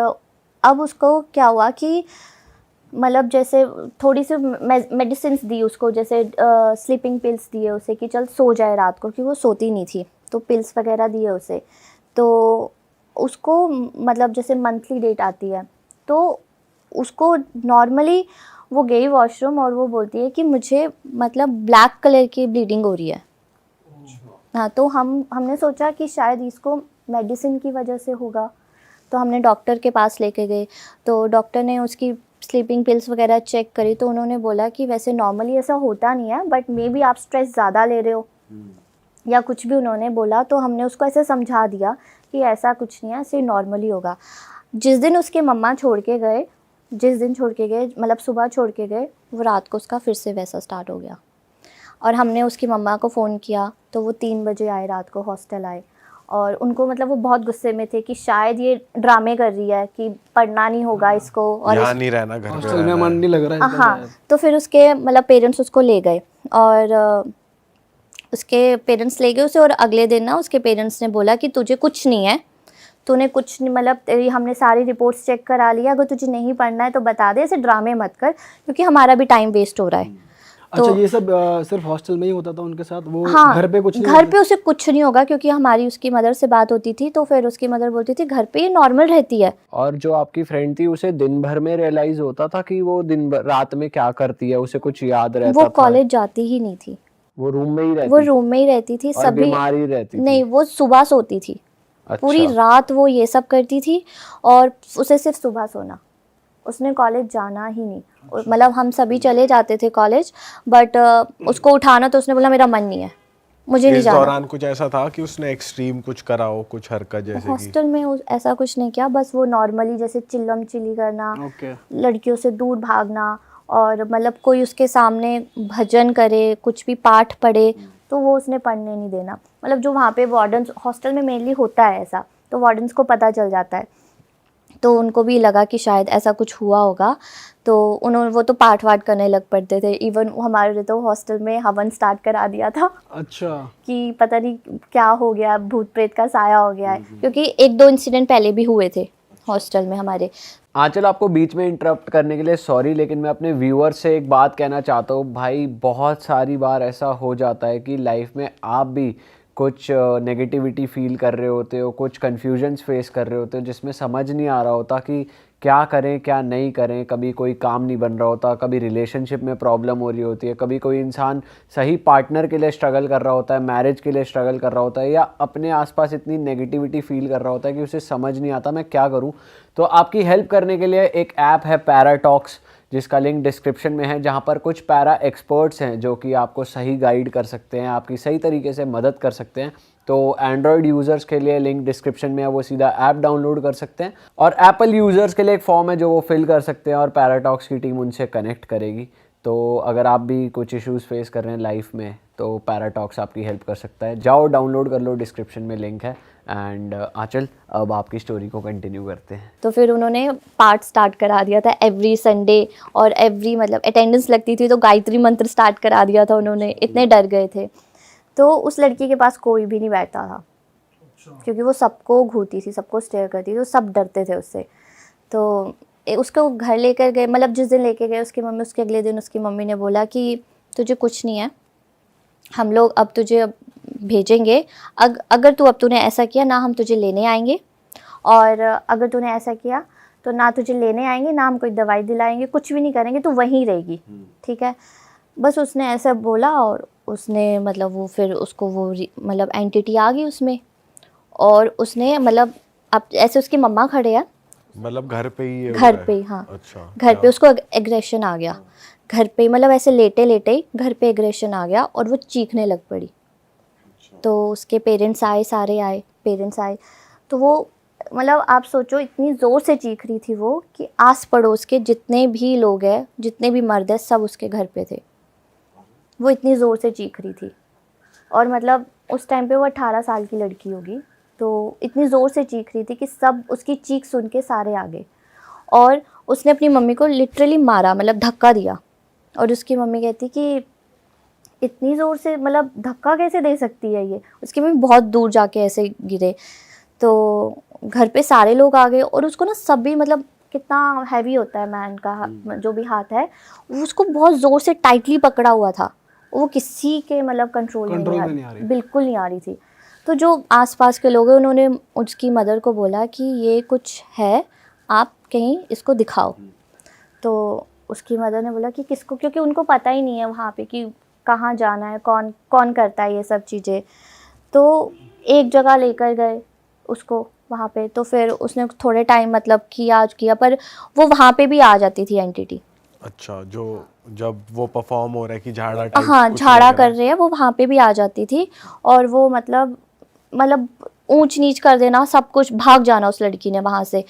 अब उसको क्या हुआ कि मतलब जैसे थोड़ी सी मेडिसिन दी उसको, जैसे स्लीपिंग पिल्स दिए उसे कि चल सो जाए रात को, क्योंकि वो सोती नहीं थी, तो पिल्स वगैरह दिए उसे। तो उसको मतलब जैसे मंथली डेट आती है, तो उसको नॉर्मली वो गई वॉशरूम और वो बोलती है कि मुझे मतलब ब्लैक कलर की ब्लीडिंग हो रही है। हाँ, तो हमने सोचा कि शायद इसको मेडिसिन की वजह से होगा, तो हमने डॉक्टर के पास लेके गए, तो डॉक्टर ने उसकी स्लीपिंग पिल्स वगैरह चेक करी, तो उन्होंने बोला कि वैसे नॉर्मली ऐसा होता नहीं है, बट मे बी आप स्ट्रेस ज़्यादा ले रहे हो या कुछ भी उन्होंने बोला। तो हमने उसको ऐसे समझा दिया कि ऐसा कुछ नहीं है, ऐसे नॉर्मली होगा। जिस दिन उसके मम्मा छोड़ के गए, जिस दिन छोड़ के गए मतलब सुबह छोड़ के गए, वो रात को उसका फिर से वैसा स्टार्ट हो गया। और हमने उसकी मम्मा को फ़ोन किया, तो वो 3 बजे आए रात को, हॉस्टल आए, और उनको मतलब वो बहुत गुस्से में थे कि शायद ये ड्रामे कर रही है कि पढ़ना नहीं होगा इसको, और यहाँ नहीं रहना, घर पे हॉस्टल में रहना मन है। नहीं लग रहा है इसका हाँ, शायद। तो फिर उसके मतलब पेरेंट्स उसको ले गए, और उसके पेरेंट्स ले गए उसे, और अगले दिन ना उसके पेरेंट्स ने बोला कि तुझे कुछ नहीं है, तूने कुछ नहीं, मतलब तेरी हमने सारी रिपोर्ट्स चेक करा लिया, अगर तुझे नहीं पढ़ना है तो बता दे, ऐसे ड्रामे मत कर, क्योंकि हमारा भी टाइम वेस्ट हो रहा है। अच्छा, ये सब सिर्फ हॉस्टल में ही होता था उनके साथ, वो हाँ, घर पे कुछ नहीं घर पे उसे कुछ नहीं होगा, क्योंकि हमारी उसकी मदर से बात होती थी, तो फिर उसकी मदर बोलती थी घर पे ये नॉर्मल रहती है। और जो आपकी फ्रेंड थी, उसे दिन भर में रियलाइज होता था कि वो दिन भर रात में क्या करती है, उसे कुछ याद रहता वो था? कॉलेज जाती ही नहीं थी, वो रूम में ही रहती वो रूम में ही रहती थी, और सभी बीमार ही रहती थी? नहीं, वो सुबह सोती थी, पूरी अच्छा। रात वो ये सब करती थी, और उसे सिर्फ सुबह सोना, उसने कॉलेज जाना ही नहीं। मतलब हम सभी चले जाते थे कॉलेज, बट उसको उठाना तो उसने बोला मेरा मन नहीं है, मुझे नहीं इस जाना। दौरान कुछ ऐसा था कि उसने एक्सट्रीम कुछ करा हो, कुछ हरकत जैसे कि? हॉस्टल में ऐसा कुछ नहीं किया, बस वो नॉर्मली जैसे चिल्लम चिल्ली करना, ओके। लड़कियों से दूर भागना, और मतलब कोई उसके सामने भजन करे, कुछ भी पाठ पढ़े, तो वो उसने पढ़ने नहीं देना। मतलब जो वहाँ पे वार्डन्स, हॉस्टल में मेनली होता है ऐसा, तो वार्डन्स को पता चल जाता है, तो उनको भी लगा कि शायद ऐसा कुछ हुआ होगा, तो उन्होंने वो तो पाठ वाठ करने लग पड़ते थे। इवन हमारे तो हॉस्टल में हवन स्टार्ट करा दिया था अच्छा। कि पता नहीं क्या हो गया, भूत प्रेत का साया हो गया है, क्योंकि 1-2 इंसिडेंट पहले भी हुए थे हॉस्टल में हमारे। आंचल, आपको बीच में इंटरप्ट करने के लिए सॉरी, लेकिन मैं अपने व्यूअर्स से एक बात कहना चाहता हूँ। भाई, बहुत सारी बार ऐसा हो जाता है कि लाइफ में आप भी कुछ नेगेटिविटी फील कर रहे होते हो, कुछ कन्फ्यूजन्स फेस कर रहे होते हो, जिसमें समझ नहीं आ रहा होता कि क्या करें क्या नहीं करें। कभी कोई काम नहीं बन रहा होता, कभी रिलेशनशिप में प्रॉब्लम हो रही होती है, कभी कोई इंसान सही पार्टनर के लिए स्ट्रगल कर रहा होता है, मैरिज के लिए स्ट्रगल कर रहा होता है, या अपने आसपास इतनी नेगेटिविटी फील कर रहा होता है कि उसे समझ नहीं आता मैं क्या करूं। तो आपकी हेल्प करने के लिए एक ऐप है पैराटॉक्स, जिसका लिंक डिस्क्रिप्शन में है, जहां पर कुछ पैरा एक्सपर्ट्स हैं जो कि आपको सही गाइड कर सकते हैं, आपकी सही तरीके से मदद कर सकते हैं। तो एंड्रॉयड यूज़र्स के लिए लिंक डिस्क्रिप्शन में है, वो सीधा ऐप डाउनलोड कर सकते हैं, और एप्पल यूज़र्स के लिए एक फॉर्म है जो वो फिल कर सकते हैं, और पैराटॉक्स की टीम उनसे कनेक्ट करेगी। तो अगर आप भी कुछ इश्यूज़ फेस कर रहे हैं लाइफ में, तो पैराटॉक्स आपकी हेल्प कर सकता है। जाओ डाउनलोड कर लो, डिस्क्रिप्शन में लिंक है। एंड आंचल, अब आपकी स्टोरी को कंटिन्यू करते हैं। तो फिर उन्होंने पाठ स्टार्ट करा दिया था एवरी संडे, और एवरी मतलब अटेंडेंस लगती थी तो गायत्री मंत्र स्टार्ट करा दिया था उन्होंने, इतने डर गए थे। तो उस लड़की के पास कोई भी नहीं बैठता था, क्योंकि वो सबको घूरती थी, सबको स्टेयर करती थी, तो सब डरते थे उससे। तो उसको घर लेकर गए, मतलब जिस दिन लेके गए उसकी मम्मी, उसके अगले दिन उसकी मम्मी ने बोला कि तुझे कुछ नहीं है, हम लोग अब तुझे भेजेंगे, अगर तूने ऐसा किया ना हम तुझे लेने आएंगे, और अगर तूने ऐसा किया तो ना तुझे लेने आएंगे, ना हम कोई दवाई दिलाएंगे, कुछ भी नहीं करेंगे, तू वहीं रहेगी, ठीक है। बस उसने ऐसा बोला, और उसने मतलब वो फिर उसको वो मतलब एंटिटी आ गई उसमें, और उसने मतलब अब ऐसे उसकी मम्मा खड़े हैं, मतलब घर पे ही? घर पे, हाँ। अच्छा। घर पे उसको एग्रेशन आ गया, घर पे मतलब ऐसे लेटे लेटे ही घर पे एग्रेशन आ गया, और वो चीखने लग पड़ी। तो उसके पेरेंट्स आए, सारे आए, पेरेंट्स आए, तो वो मतलब आप सोचो इतनी ज़ोर से चीख रही थी वो कि आस पड़ोस के जितने भी लोग हैं, जितने भी मर्द हैं, सब उसके घर पे थे। वो इतनी ज़ोर से चीख रही थी। और मतलब उस टाइम पे वो 18 साल की लड़की होगी, तो इतनी ज़ोर से चीख रही थी कि सब उसकी चीख सुन के सारे आ गए। और उसने अपनी मम्मी को लिटरली मारा, मतलब धक्का दिया। और उसकी मम्मी कहती कि इतनी ज़ोर से, मतलब धक्का कैसे दे सकती है ये। उसकी मम्मी बहुत दूर जाके ऐसे गिरे। तो घर पे सारे लोग आ गए और उसको ना सभी, मतलब कितना हैवी होता है मैन का जो भी हाथ है, वो उसको बहुत ज़ोर से टाइटली पकड़ा हुआ था। वो किसी के मतलब कंट्रोल में नहीं आ रही, बिल्कुल नहीं आ रही थी। तो जो आसपास के लोग हैं उन्होंने उसकी मदर को बोला कि ये कुछ है, आप कहीं इसको दिखाओ। तो उसकी मदर ने बोला कि किसको, क्योंकि उनको पता ही नहीं है वहाँ पे कि कहाँ जाना है, कौन कौन करता है ये सब चीज़ें। तो एक जगह लेकर गए उसको वहाँ पे। तो फिर उसने थोड़े टाइम मतलब किया पर वो वहाँ पे भी आ जाती थी एंटिटी। अच्छा, जो जब वो परफॉर्म हो रहा है कि झाड़ा टाइप हाँ, कुछ झाड़ा लग रहा कर रहे हैं, वो वहाँ पे भी आ जाती थी। और वो मतलब ऊंच नीच कर देना, सब कुछ, भाग जाना उस लड़की ने वहाँ से।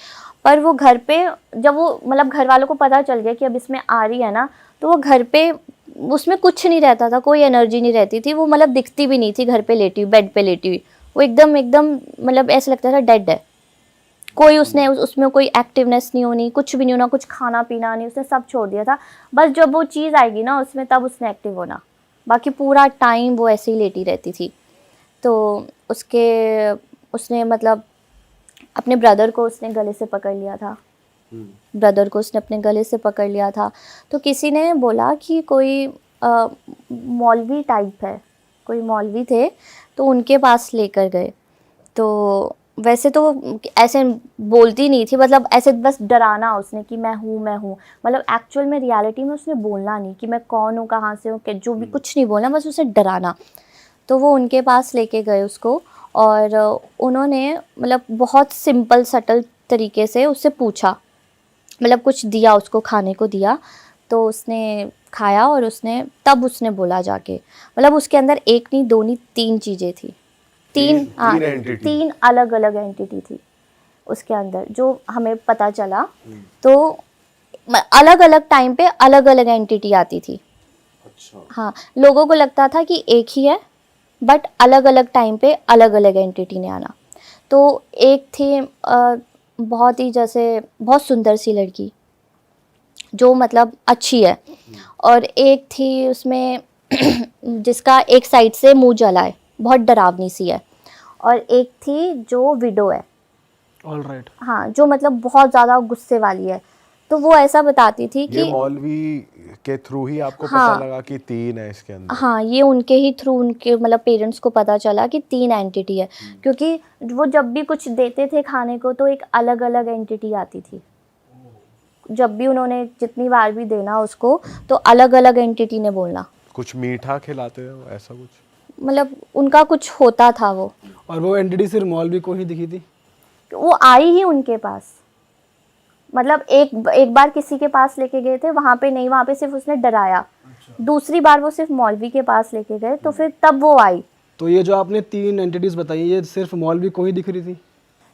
पर वो घर पे, जब वो मतलब घर वालों को पता चल गया कि अब इसमें आ रही है ना, तो वो घर पे उसमें कुछ नहीं रहता था, कोई एनर्जी नहीं रहती थी। वो मतलब दिखती भी नहीं थी घर पे लेटी हुई, बेड पे लेटी हुई। वो एकदम एकदम मतलब ऐसा लगता था डेड है। कोई उसमें कोई एक्टिवनेस नहीं होनी, कुछ भी नहीं होना, कुछ खाना पीना नहीं, उसने सब छोड़ दिया था। बस जब वो चीज़ आएगी ना उसमें, तब उसने एक्टिव होना। बाकी पूरा टाइम वो ऐसे ही लेटी रहती थी। तो उसने मतलब अपने ब्रदर को उसने गले से पकड़ लिया था। ब्रदर को उसने अपने गले से पकड़ लिया था। तो किसी ने बोला कि कोई मौलवी टाइप है, कोई मौलवी थे, तो उनके पास लेकर गए। तो वैसे तो वो ऐसे बोलती नहीं थी, मतलब ऐसे बस डराना उसने कि मैं हूँ, मतलब एक्चुअल में रियलिटी में उसने बोलना नहीं कि मैं कौन हूँ, कहाँ से हूँ, जो भी कुछ नहीं बोलना, बस उसे डराना। तो वो उनके पास लेके गए उसको। और उन्होंने मतलब बहुत सिंपल सटल तरीके से उससे पूछा, मतलब कुछ दिया उसको, खाने को दिया। तो उसने खाया और तब उसने बोला जाके, मतलब उसके अंदर एक नहीं, दो नहीं, 3 चीज़ें थी। तीन अलग अलग एंटिटी थी उसके अंदर, जो हमें पता चला। तो अलग अलग टाइम पे अलग अलग एंटिटी आती थी। अच्छा। हाँ, लोगों को लगता था कि एक ही है, बट अलग अलग टाइम पे अलग अलग एंटिटी ने आना। तो एक थी बहुत ही जैसे बहुत सुंदर सी लड़की, जो मतलब अच्छी है। और एक थी उसमें जिसका एक साइड से मुंह जला है, बहुत डरावनी सी है। और एक थी जो विडो है। All right. हाँ, जो मतलब बहुत ज़्यादा गुस्से वाली है। तो वो ऐसा बताती थी कि ये मौलवी के थ्रू ही आपको हाँ, पता लगा कि 3 है इसके अंदर? हाँ, ये उनके ही थ्रू, उनके मतलब पेरेंट्स को पता चला कि 3 एंटिटी है। क्योंकि वो जब भी कुछ देते थे खाने को तो एक अलग अलग एंटिटी आती थी। जब भी उन्होंने जितनी बार भी देना उसको, तो अलग अलग एंटिटी ने बोलना। कुछ मीठा खिलाते थे ऐसा कुछ? मतलब उनका कुछ होता था वो। और वो एंटिटी सिर्फ मौलवी को ही दिखी थी? वो आई ही उनके पास, मतलब एक बार किसी के पास लेके गए थे, वहाँ पे नहीं, वहाँ पे सिर्फ उसने डराया। दूसरी बार वो सिर्फ मौलवी के पास लेके गए, तो फिर तब वो आई। तो ये जो आपने 3 एंटिटीज बताई, ये सिर्फ मौलवी को ही दिख रही थी?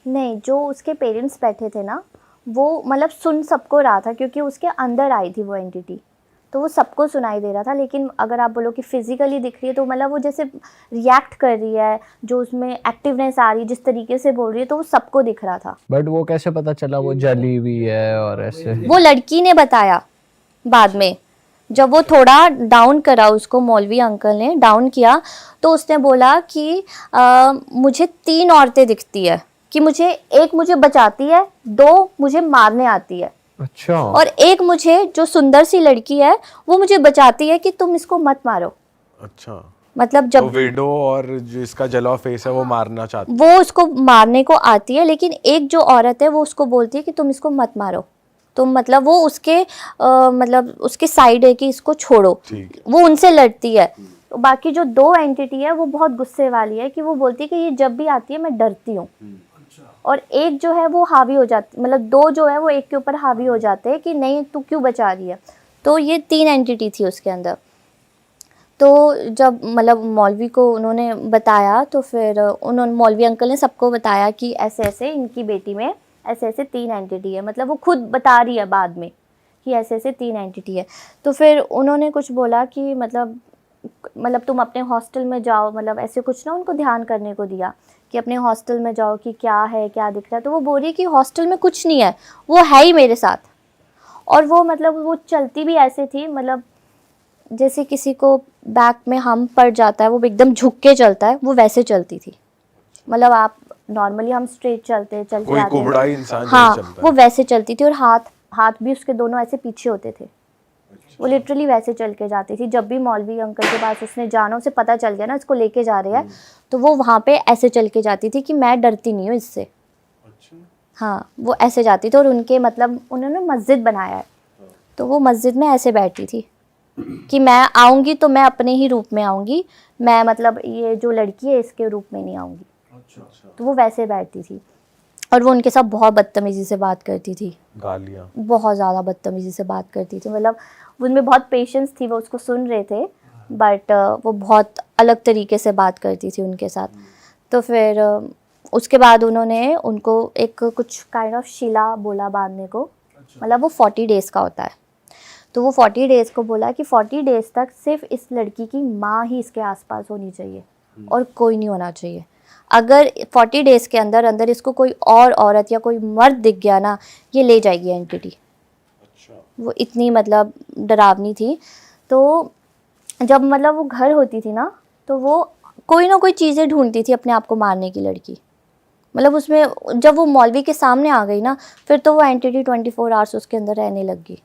नहीं, जो उसके पेरेंट्स बैठे थे ना, वो मतलब सुन सबको रहा था, क्योंकि उसके अंदर आई थी वो एंटिटी, तो वो सबको सुनाई दे रहा था। लेकिन अगर आप बोलो कि फिजिकली दिख रही है, तो मतलब वो जैसे रिएक्ट कर रही है, जो उसमें एक्टिवनेस आ रही है, जिस तरीके से बोल रही है, तो वो सबको दिख रहा था। बट वो कैसे पता चला वो जली हुई है और ऐसे? वो लड़की ने बताया बाद में, जब वो थोड़ा डाउन करा, उसको मौलवी अंकल ने डाउन किया, तो उसने बोला कि मुझे 3 औरतें दिखती है, कि एक मुझे बचाती है, 2 मुझे मारने आती है, अच्छा। और एक मुझे, जो सुंदर सी लड़की है, वो मुझे बचाती है कि तुम इसको मत मारो। अच्छा, मतलब तो जब विडो और जिसका जला हुआ फेस है वो मारना चाहती वो उसको मारने को आती है, लेकिन एक जो औरत है वो उसको बोलती है कि तुम इसको मत मारो, तुम मतलब वो उसके मतलब उसके साइड है कि इसको छोड़ो। ठीक है। वो उनसे लड़ती है। तो बाकी जो 2 एंटिटी है वो बहुत गुस्से वाली है, कि वो बोलती है कि ये जब भी आती है मैं डरती हूँ। और एक जो है वो हावी हो जाती, मतलब 2 जो है वो एक के ऊपर हावी हो जाते हैं कि नहीं तू क्यों बचा रही है। तो ये 3 एंटिटी थी उसके अंदर। तो जब मतलब मौलवी को उन्होंने बताया, तो फिर उन्होंने, मौलवी अंकल ने सबको बताया कि ऐसे ऐसे इनकी बेटी में ऐसे ऐसे 3 एंटिटी है। मतलब वो खुद बता रही है बाद में कि ऐसे ऐसे 3 एंटिटी है। तो फिर उन्होंने कुछ बोला कि मतलब मतलब तुम अपने हॉस्टल में जाओ, मतलब ऐसे कुछ ना उनको ध्यान करने को दिया कि अपने हॉस्टल में जाओ कि क्या है, क्या दिख रहा है। तो वो बोल रही है कि हॉस्टल में कुछ नहीं है, वो है ही मेरे साथ। और वो मतलब वो चलती भी ऐसे थी, मतलब जैसे किसी को बैक में हम पड़ जाता है, वो एकदम झुक के चलता है, वो वैसे चलती थी। मतलब आप नॉर्मली हम स्ट्रेट चलते चलते कोई आते हैं, कुबड़ा इंसान हाँ जैसे चलता वो है। वैसे चलती थी। और हाथ भी उसके दोनों ऐसे पीछे होते थे, वो लिटरली वैसे चल के जाती थी। जब भी मौलवी अंकल के पास उसने जाना, उसे पता चल गया ना इसको लेके जा रहे हैं, तो वो वहाँ पे ऐसे चल के जाती थी कि मैं डरती नहीं हूँ इससे। हाँ, वो ऐसे जाती थी। और उनके मतलब उन्होंने मस्जिद बनाया है, तो वो मस्जिद में ऐसे बैठती थी कि मैं आऊँगी तो मैं अपने ही रूप में आऊँगी, मैं मतलब ये जो लड़की है इसके रूप में नहीं आऊँगी। तो वो वैसे बैठती थी। और वो उनके साथ बहुत बदतमीज़ी से बात करती थी, गालियाँ। बहुत ज़्यादा बदतमीज़ी से बात करती थी। मतलब उनमें बहुत पेशेंस थी, वो उसको सुन रहे थे, बट वो बहुत अलग तरीके से बात करती थी उनके साथ। तो फिर उसके बाद उन्होंने उनको एक कुछ काइंड ऑफ शिला बोला बांधने को, मतलब वो 40 डेज़ का होता है। तो वो 40 डेज़ को बोला कि 40 डेज़ तक सिर्फ इस लड़की की माँ ही इसके आसपास होनी चाहिए और कोई नहीं होना चाहिए। अगर 40 डेज़ के अंदर अंदर इसको कोई और औरत या कोई मर्द दिख गया ना, ये ले जाएगी एंटिटी। वो इतनी मतलब डरावनी थी। तो जब मतलब वो घर होती थी ना, तो वो कोई ना कोई चीज़ें ढूंढती थी अपने आप को मारने की लड़की। मतलब उसमें जब वो मौलवी के सामने आ गई ना, फिर तो वो एंटिटी 24 आवर्स उसके अंदर रहने लग गई।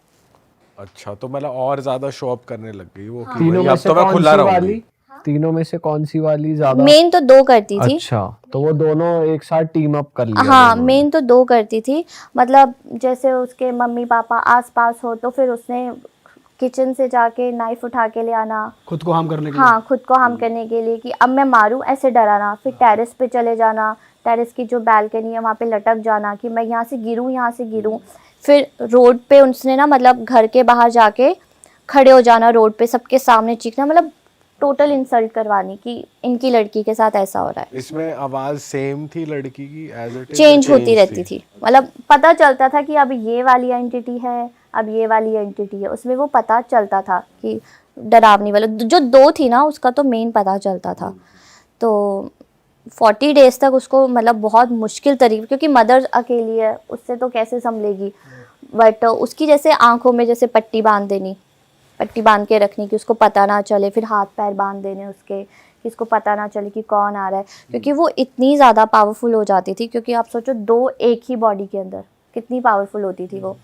अच्छा, तो मतलब और ज्यादा शो अप करने लग गई वो कि तीनों भाई में अब से तो मैं कौन खुला सी रहूंगी। वाली? तीनों में से कौन सी वाली ज्यादा? मेन तो 2 करती थी। अच्छा, तो वो दोनों एक साथ टीम अप कर लिया हाँ, दोनों ने। मेन तो 2 करती थी। मतलब जैसे उसके मम्मी पापा आसपास हो तो फिर उसने किचन से जाके नाइफ उठा के ले आना, खुद को हार्म करने के लिए। हाँ खुद को हार्म करने के लिए कि अब मैं मारूं, ऐसे डराना। फिर टेरेस पे चले जाना, टेरेस की जो बालकनी है वहाँ पे लटक जाना कि मैं यहाँ से गिरूं, यहाँ से गिरूं। फिर रोड पे उसने ना मतलब घर के बाहर जाके खड़े हो जाना, रोड पे सबके सामने चीखना, मतलब टोटल इंसल्ट करवानी कि इनकी लड़की के साथ ऐसा हो रहा है। इसमें आवाज सेम थी लड़की की एज इट चेंज होती रहती थी, मतलब पता चलता था कि अब ये वाली एंटिटी है, अब ये वाली एंटिटी है। उसमें वो पता चलता था कि डरावनी वाला जो 2 थी ना, उसका तो मेन पता चलता था। तो 40 डेज़ तक उसको मतलब बहुत मुश्किल तरीके, क्योंकि मदर अकेली है, उससे तो कैसे संभलेगी। बट उसकी जैसे आंखों में जैसे पट्टी बांध देनी, पट्टी बांध के रखनी कि उसको पता ना चले। फिर हाथ पैर बांध देने उसके कि इसको पता ना चले कि कौन आ रहा है, क्योंकि वो इतनी ज़्यादा पावरफुल हो जाती थी। क्योंकि आप सोचो 2 एक ही बॉडी के अंदर कितनी पावरफुल होती थी वो।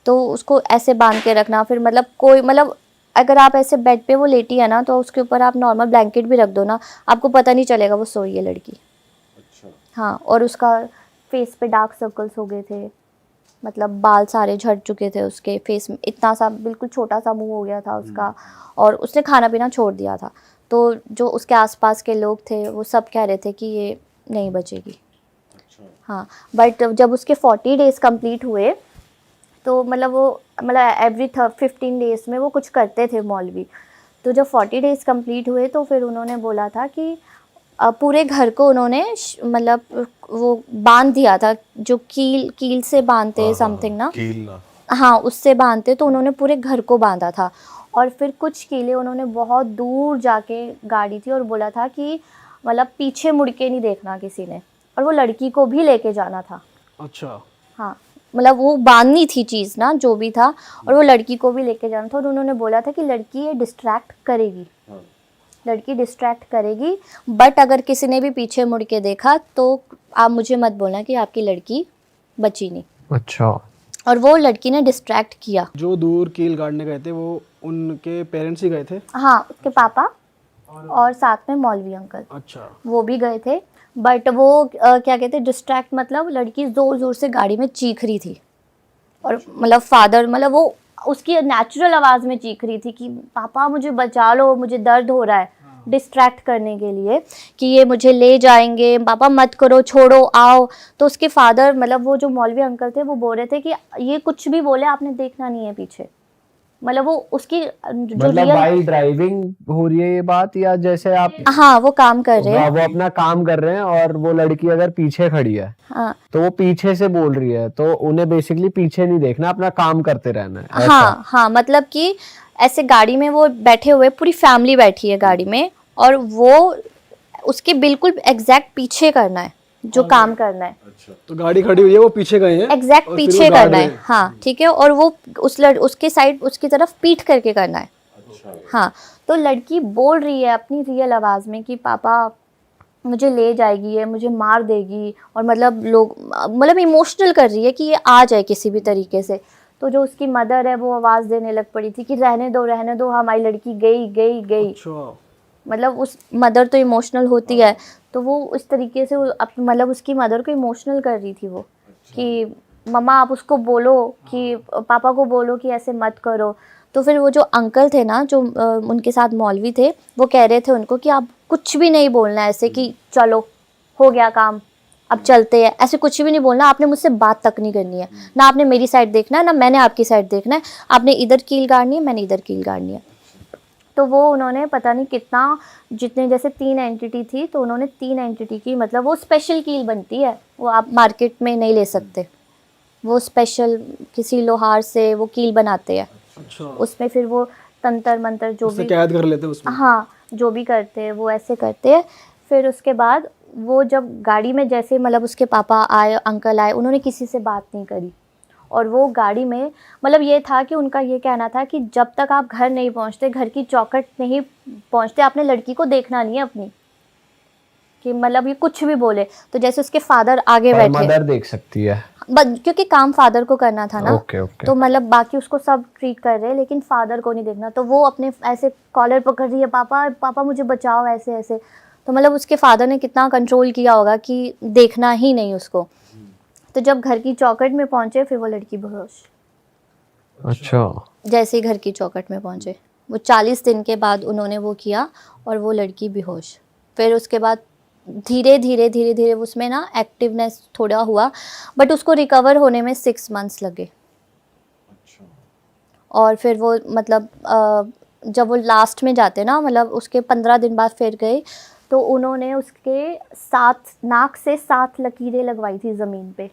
तो उसको ऐसे बांध के रखना, फिर मतलब कोई मतलब अगर आप ऐसे बेड पे वो लेटी है ना, तो उसके ऊपर आप नॉर्मल ब्लैंकेट भी रख दो ना, आपको पता नहीं चलेगा वो सोई है लड़की। हाँ, और उसका फेस पे डार्क सर्कल्स हो गए थे, मतलब बाल सारे झड़ चुके थे उसके फेस में, इतना सा बिल्कुल छोटा सा मुंह हो गया था उसका। और उसने खाना पीना छोड़ दिया था। तो जो उसके आसपास के लोग थे वो सब कह रहे थे कि ये नहीं बचेगी। हाँ, बट जब उसके 40 डेज़ कंप्लीट हुए, तो मतलब वो मतलब एवरी 15 डेज़ में वो कुछ करते थे मौलवी। तो जब 40 डेज़ कंप्लीट हुए, तो फिर उन्होंने बोला था कि पूरे घर को उन्होंने मतलब वो बांध दिया था, जो कील से बांधते हैं समथिंग ना, कील ना। हाँ उससे बांधते, तो उन्होंने पूरे घर को बांधा था। और फिर कुछ कीले उन्होंने बहुत दूर जाके गाड़ी थी और बोला था कि मतलब पीछे मुड़ के नहीं देखना किसी ने, और वो लड़की को भी लेके जाना था। अच्छा। हाँ, मतलब वो बांधनी थी चीज़ ना जो भी था, और वो लड़की को भी लेके जाना था। और उन्होंने बोला था कि लड़की ये डिस्ट्रैक्ट करेगी, लड़की डिस्ट्रैक्ट करेगी, बट अगर किसी ने भी पीछे मुड़ के देखा तो आप मुझे मत बोलना कि आपकी लड़की बची नहीं। अच्छा, और वो लड़की ने डिस्ट्रैक्ट किया। जो दूर कील गाड़ने गए थे वो उनके पेरेंट्स ही गए थे? हाँ, उसके पापा और साथ में मौलवी अंकल, अच्छा। वो भी गए थे। बट वो क्या कहते हैं डिस्ट्रैक्ट, मतलब लड़की ज़ोर ज़ोर से गाड़ी में चीख रही थी। और मतलब फादर मतलब वो उसकी नेचुरल आवाज़ में चीख रही थी कि पापा मुझे बचा लो, मुझे दर्द हो रहा है, डिस्ट्रैक्ट करने के लिए कि ये मुझे ले जाएंगे, पापा मत करो, छोड़ो, आओ। तो उसके फादर मतलब वो जो मौलवी अंकल थे वो बोल रहे थे कि ये कुछ भी बोले आपने देखना नहीं है पीछे। मतलब वो उसकी जो मतलब रियल, भाई ड्राइविंग हो रही है ये बात, या जैसे आप हाँ वो काम कर रहे हैं। वो अपना काम कर रहे हैं और वो लड़की अगर पीछे खड़ी है हाँ तो वो पीछे से बोल रही है, तो उन्हें बेसिकली पीछे नहीं देखना, अपना काम करते रहना है, ऐसा? हाँ हाँ, मतलब कि ऐसे गाड़ी में वो बैठे हुए, पूरी फैमिली बैठी है गाड़ी में, और वो उसके बिल्कुल एग्जैक्ट पीछे करना है जो काम करना है, तो गाड़ी खड़ी हुई है, वो पीछे गए हैं एग्जैक्ट और फिर पीछे वो गाड़ करना रहे है, हैं। हाँ ठीक है, और वो उसके साइड उसकी तरफ पीठ करके करना है। हाँ, तो लड़की बोल रही है अपनी रियल आवाज़ में कि पापा मुझे ले जाएगी, ये मुझे मार देगी, और मतलब इमोशनल कर रही है कि ये आ जाए किसी भी तरीके से। तो जो उसकी मदर है वो आवाज़ देने लग पड़ी थी कि रहने दो, हमारी लड़की गई गई गई। अच्छा, मतलब उस मदर तो इमोशनल होती है, तो वो उस तरीके से मतलब उसकी मदर को इमोशनल कर रही थी वो, कि मम्मा आप उसको बोलो कि पापा को बोलो कि ऐसे मत करो। तो फिर वो जो अंकल थे ना, जो उनके साथ मौलवी थे, वो कह रहे थे उनको कि आप कुछ भी नहीं बोलना ऐसे कि चलो हो गया काम, अब चलते हैं, ऐसे कुछ भी नहीं बोलना, आपने मुझसे बात तक नहीं करनी है, ना आपने मेरी साइड देखना है, ना मैंने आपकी साइड देखना है, आपने इधर कील गाड़नी है, मैंने इधर कील गाड़नी है। तो वो उन्होंने पता नहीं कितना, जितने जैसे 3 एंटिटी थी, तो उन्होंने 3 एंटिटी की, मतलब वो स्पेशल कील बनती है, वो आप मार्केट में नहीं ले सकते, वो स्पेशल किसी लोहार से वो कील बनाते हैं, अच्छा, उसमें फिर वो तंत्र मंत्र जो उससे भी, कैद कर लेते हैं उसमें। हाँ जो भी करते हैं वो ऐसे करते हैं। फिर उसके बाद वो जब गाड़ी में जैसे, मतलब उसके पापा आए, अंकल आए, उन्होंने किसी से बात नहीं करी, और वो गाड़ी में, मतलब ये था कि उनका ये कहना था कि जब तक आप घर नहीं पहुंचते, घर की चौखट नहीं पहुंचते, आपने लड़की को देखना नहीं है अपनी, कि मतलब ये कुछ भी बोले। तो जैसे उसके फादर आगे बैठे, मदर देख सकती है। क्योंकि काम फादर को करना था ना, ओके ओके। तो मतलब बाकी उसको सब ट्रीट कर रहे हैं, लेकिन फादर को नहीं देखना। तो वो अपने ऐसे कॉलर पकड़ रही है, पापा पापा मुझे बचाओ, ऐसे ऐसे। तो मतलब उसके फादर ने कितना कंट्रोल किया होगा कि देखना ही नहीं उसको। तो जब घर की चौखट में पहुंचे, फिर वो लड़की बेहोश, अच्छा, जैसे ही घर की चौखट में पहुंचे, वो 40 दिन के बाद उन्होंने वो किया, और वो लड़की बेहोश। फिर उसके बाद धीरे धीरे धीरे धीरे उसमें ना एक्टिवनेस थोड़ा हुआ, बट उसको रिकवर होने में 6 मंथ्स लगे। और फिर वो मतलब जब वो लास्ट में जाते ना, मतलब उसके 15 दिन बाद फिर गए, तो उन्होंने उसके 7 नाक से 7 लकीरें लगवाई थी ज़मीन पे।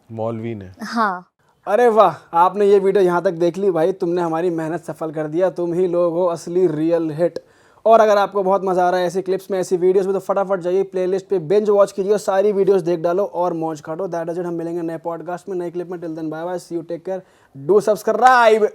मौलवी ने। हाँ, अरे वाह, आपने ये वीडियो यहाँ तक देख ली भाई, तुमने हमारी मेहनत सफल कर दिया, तुम ही लोग हो असली रियल हिट। और अगर आपको बहुत मजा आ रहा है ऐसी क्लिप्स में, ऐसी वीडियोस में, तो फटाफट जाइए प्लेलिस्ट पे बिंज वॉच कीजिए, सारी वीडियोस देख डालो और मौज काटो। दैट इज इट, हम मिलेंगे नए पॉडकास्ट में, नए क्लिप में। Till then bye bye, see you, take care, do subscribe.